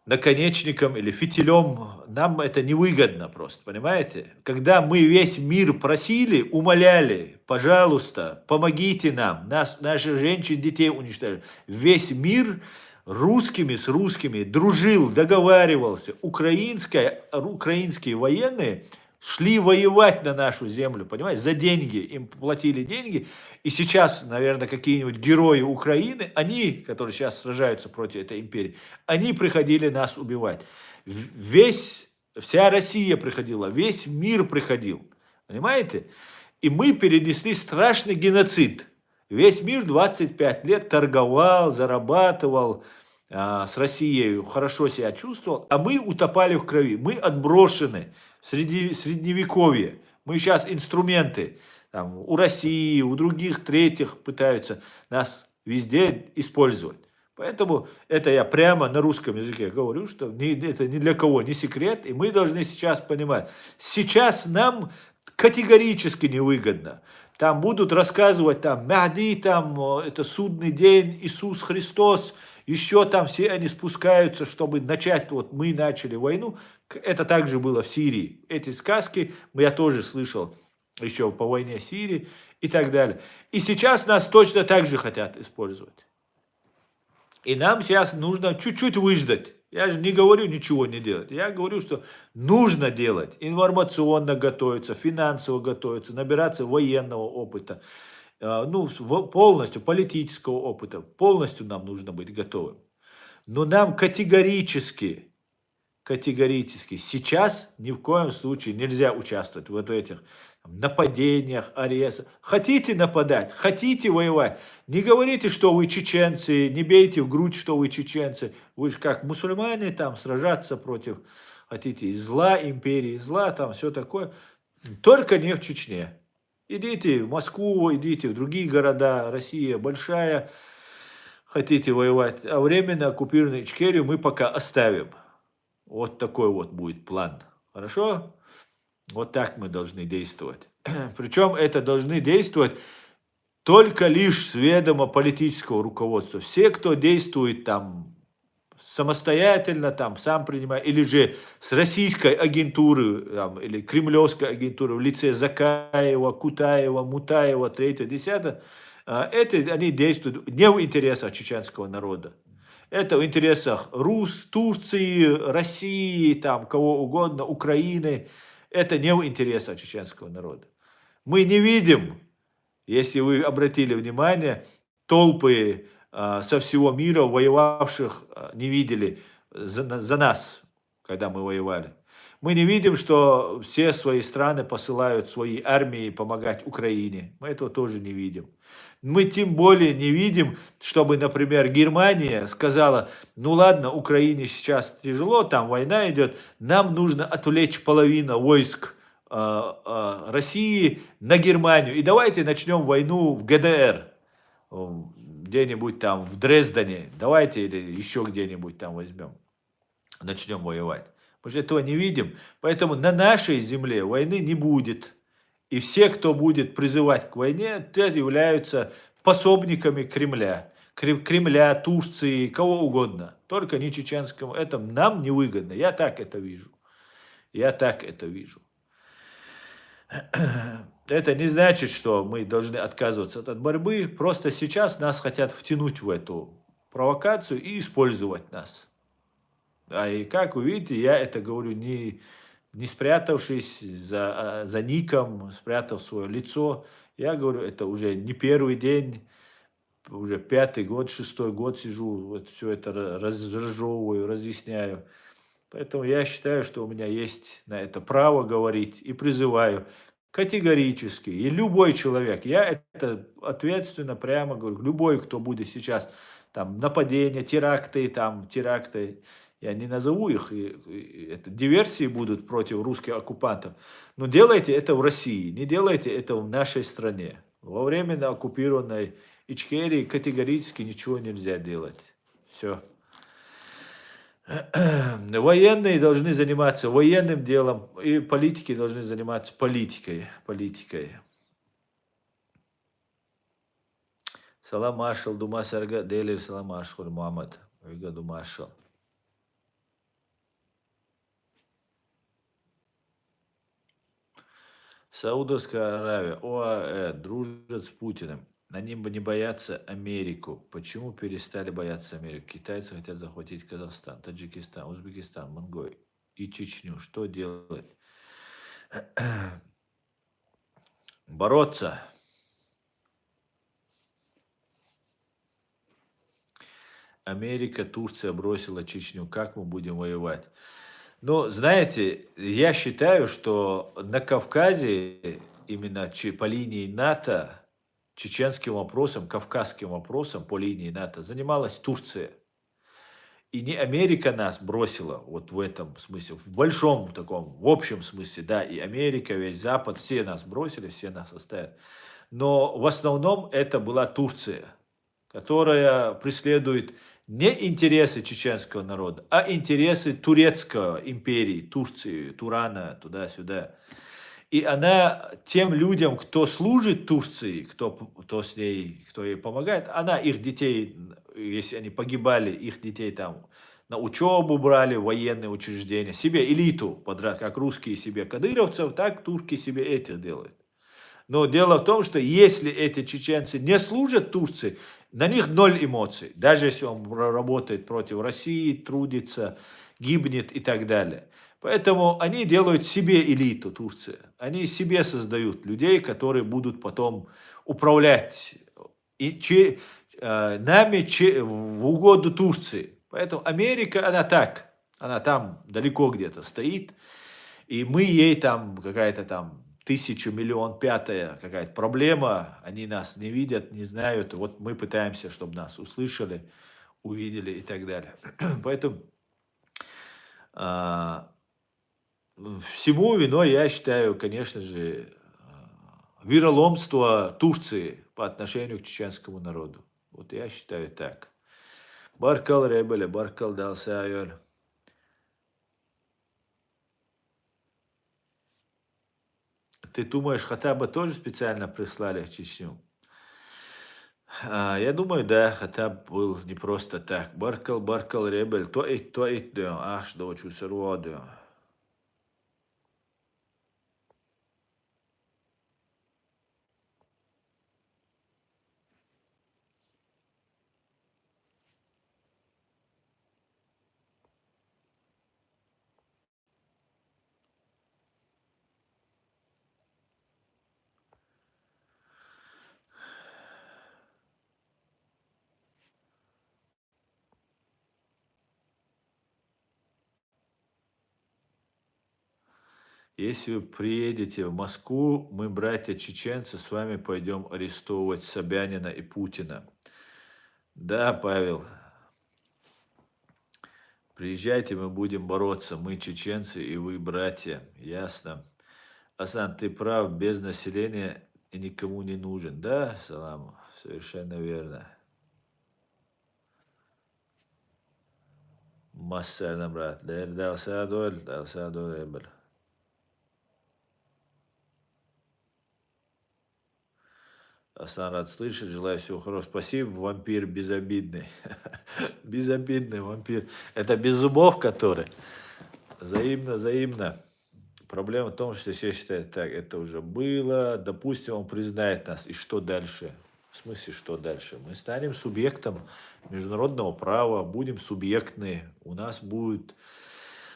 наконечником или фитилем, нам это невыгодно просто, понимаете? Когда мы весь мир просили, умоляли, пожалуйста, помогите нам, наши женщин, детей уничтожили. Весь мир с русскими дружил, договаривался. Украинские военные шли воевать на нашу землю, понимаете, за деньги, им платили деньги, и сейчас, наверное, какие-нибудь герои Украины, они, которые сейчас сражаются против этой империи, они приходили нас убивать. Вся Россия приходила, весь мир приходил, понимаете? И мы перенесли страшный геноцид. Весь мир 25 лет торговал, зарабатывал, с Россией хорошо себя чувствовал, а мы утопали в крови, мы отброшены в средневековье. Мы сейчас инструменты там, у России, у других, третьих пытаются нас везде использовать. Поэтому это я прямо на русском языке говорю, что это ни для кого не секрет, и мы должны сейчас понимать, сейчас нам категорически невыгодно. Там будут рассказывать, там, Махди, там, это судный день, Иисус Христос, еще там все они спускаются, чтобы начать, вот мы начали войну. Это также было в Сирии. Эти сказки я тоже слышал еще по войне Сирии и так далее. И сейчас нас точно так же хотят использовать. И нам сейчас нужно чуть-чуть выждать. Я же не говорю ничего не делать. Я говорю, что нужно делать. Информационно готовиться, финансово готовиться, набираться военного опыта. Ну, полностью политического опыта. Полностью нам нужно быть готовым. Но нам категорически сейчас ни в коем случае нельзя участвовать в этих нападениях, арестах. Хотите нападать, хотите воевать, не говорите, что вы чеченцы, не бейте в грудь, что вы чеченцы. Вы же как мусульмане там сражаться против, хотите, зла, империи зла, там все такое. Только не в Чечне. Идите в Москву, идите в другие города, Россия большая, хотите воевать. А временно оккупированную Ичкерию мы пока оставим. Вот такой вот будет план. Хорошо? Вот так мы должны действовать. Причем это должны действовать только лишь с ведома политического руководства. Все, кто действует там самостоятельно, там сам принимает, или же с российской агентуры, там, или кремлевской агентуры в лице Закаева, Кутаева, Мутаева, 3-10, они действуют не в интересах чеченского народа. Это в интересах Турции, России, там, кого угодно, Украины. Это не в интересах чеченского народа. Мы не видим, если вы обратили внимание, толпы со всего мира воевавших не видели за нас, когда мы воевали. Мы не видим, что все свои страны посылают свои армии помогать Украине. Мы этого тоже не видим. Мы тем более не видим, чтобы, например, Германия сказала, ну ладно, Украине сейчас тяжело, там война идет, нам нужно отвлечь половину войск России на Германию. И давайте начнем войну в ГДР, где-нибудь там в Дрездене, давайте или еще где-нибудь там возьмем, начнем воевать. Мы же этого не видим, поэтому на нашей земле войны не будет. И все, кто будет призывать к войне, являются пособниками Кремля. Кремля, Турции, кого угодно. Только не чеченскому. Это нам невыгодно. Я так это вижу. Я так это вижу. Это не значит, что мы должны отказываться от борьбы. Просто сейчас нас хотят втянуть в эту провокацию и использовать нас. И как вы видите, я это говорю не спрятавшись за ником, спрятав свое лицо. Я говорю, это уже не первый день, уже 5-й год, 6-й год сижу, вот все это разжевываю, разъясняю. Поэтому я считаю, что у меня есть на это право говорить и призываю категорически. И любой человек, я это ответственно прямо говорю, любой, кто будет сейчас там нападения, теракты, Я не назову их, это диверсии будут против русских оккупантов. Но делайте это в России, не делайте это в нашей стране. Во временно оккупированной Ичкерии категорически ничего нельзя делать. Все. Военные должны заниматься военным делом, и политики должны заниматься политикой. Салам маршал, дума сарга, делир салам маршал, Мухаммад, вига думашал. Саудовская Аравия, ОАЭ, дружат с Путиным. Они бы не боятся Америку. Почему перестали бояться Америку? Китайцы хотят захватить Казахстан, Таджикистан, Узбекистан, Монголию и Чечню. Что делать? Бороться. Америка, Турция бросила Чечню. Как мы будем воевать? Ну, знаете, я считаю, что на Кавказе, именно по линии НАТО, чеченским вопросом, кавказским вопросом по линии НАТО занималась Турция. И не Америка нас бросила вот в этом смысле, в большом таком, в общем смысле, да, и Америка, весь Запад, все нас бросили, все нас оставили. Но в основном это была Турция, которая преследует не интересы чеченского народа, а интересы турецкой империи, Турции, Турана, туда-сюда. И она тем людям, кто служит Турции, кто с ней, кто ей помогает, она их детей, если они погибали, их детей там на учебу брали, в военные учреждения, себе элиту, как русские себе кадыровцев, так турки себе этих делают. Но дело в том, что если эти чеченцы не служат Турции, на них ноль эмоций. Даже если он работает против России, трудится, гибнет и так далее. Поэтому они делают себе элиту, Турция. Они себе создают людей, которые будут потом управлять нами в угоду Турции. Поэтому Америка, она так. Она там далеко где-то стоит. И мы ей там какая-то там 1000, миллион, пятая какая-то проблема, они нас не видят, не знают, вот мы пытаемся, чтобы нас услышали, увидели и так далее. Поэтому всему виной, я считаю, конечно же, вероломство Турции по отношению к чеченскому народу. Вот я считаю так. Баркал Ребеля, Баркал Далсайоль. Ты думаешь, Хаттаба тоже специально прислали в Чечню? Я думаю, да, Хаттаб был не просто так. Баркал, Ребель, то ит, да, ах, что очень сырводю. Если вы приедете в Москву, мы, братья-чеченцы, с вами пойдем арестовывать Собянина и Путина. Да, Павел, приезжайте, мы будем бороться. Мы чеченцы и вы, братья. Ясно. Асан, ты прав, без населения и никому не нужен. Да, Салам, совершенно верно. Массарна, брат. Далсадоль, Эбель. Асан, рад слышать, желаю всего хорошего. Спасибо, вампир безобидный. Безобидный вампир. Это без зубов, который. Взаимно. Проблема в том, что все считают, так, это уже было, допустим, он признает нас, и что дальше? В смысле, что дальше? Мы станем субъектом международного права, будем субъектны, у нас будет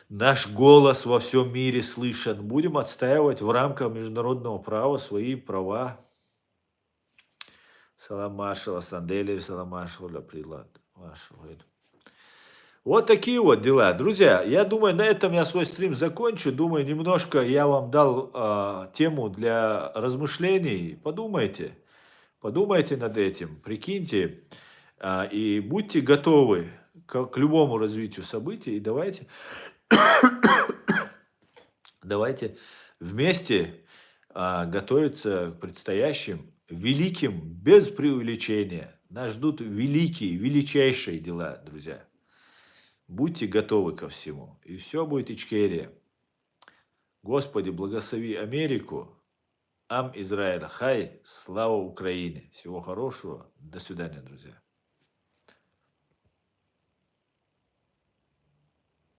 наш голос во всем мире слышен, будем отстаивать в рамках международного права свои права. Салам маршала, Санделер, салам маршала, прилад. Вот такие вот дела. Друзья, я думаю, на этом я свой стрим закончу. Думаю, немножко я вам дал тему для размышлений. Подумайте над этим, прикиньте и будьте готовы к любому развитию событий. И давайте вместе готовиться к предстоящим великим, без преувеличения. Нас ждут великие, величайшие дела, друзья. Будьте готовы ко всему. И все будет Ичкерия. Господи, благослови Америку. Ам Израиль Хай. Слава Украине. Всего хорошего. До свидания, друзья.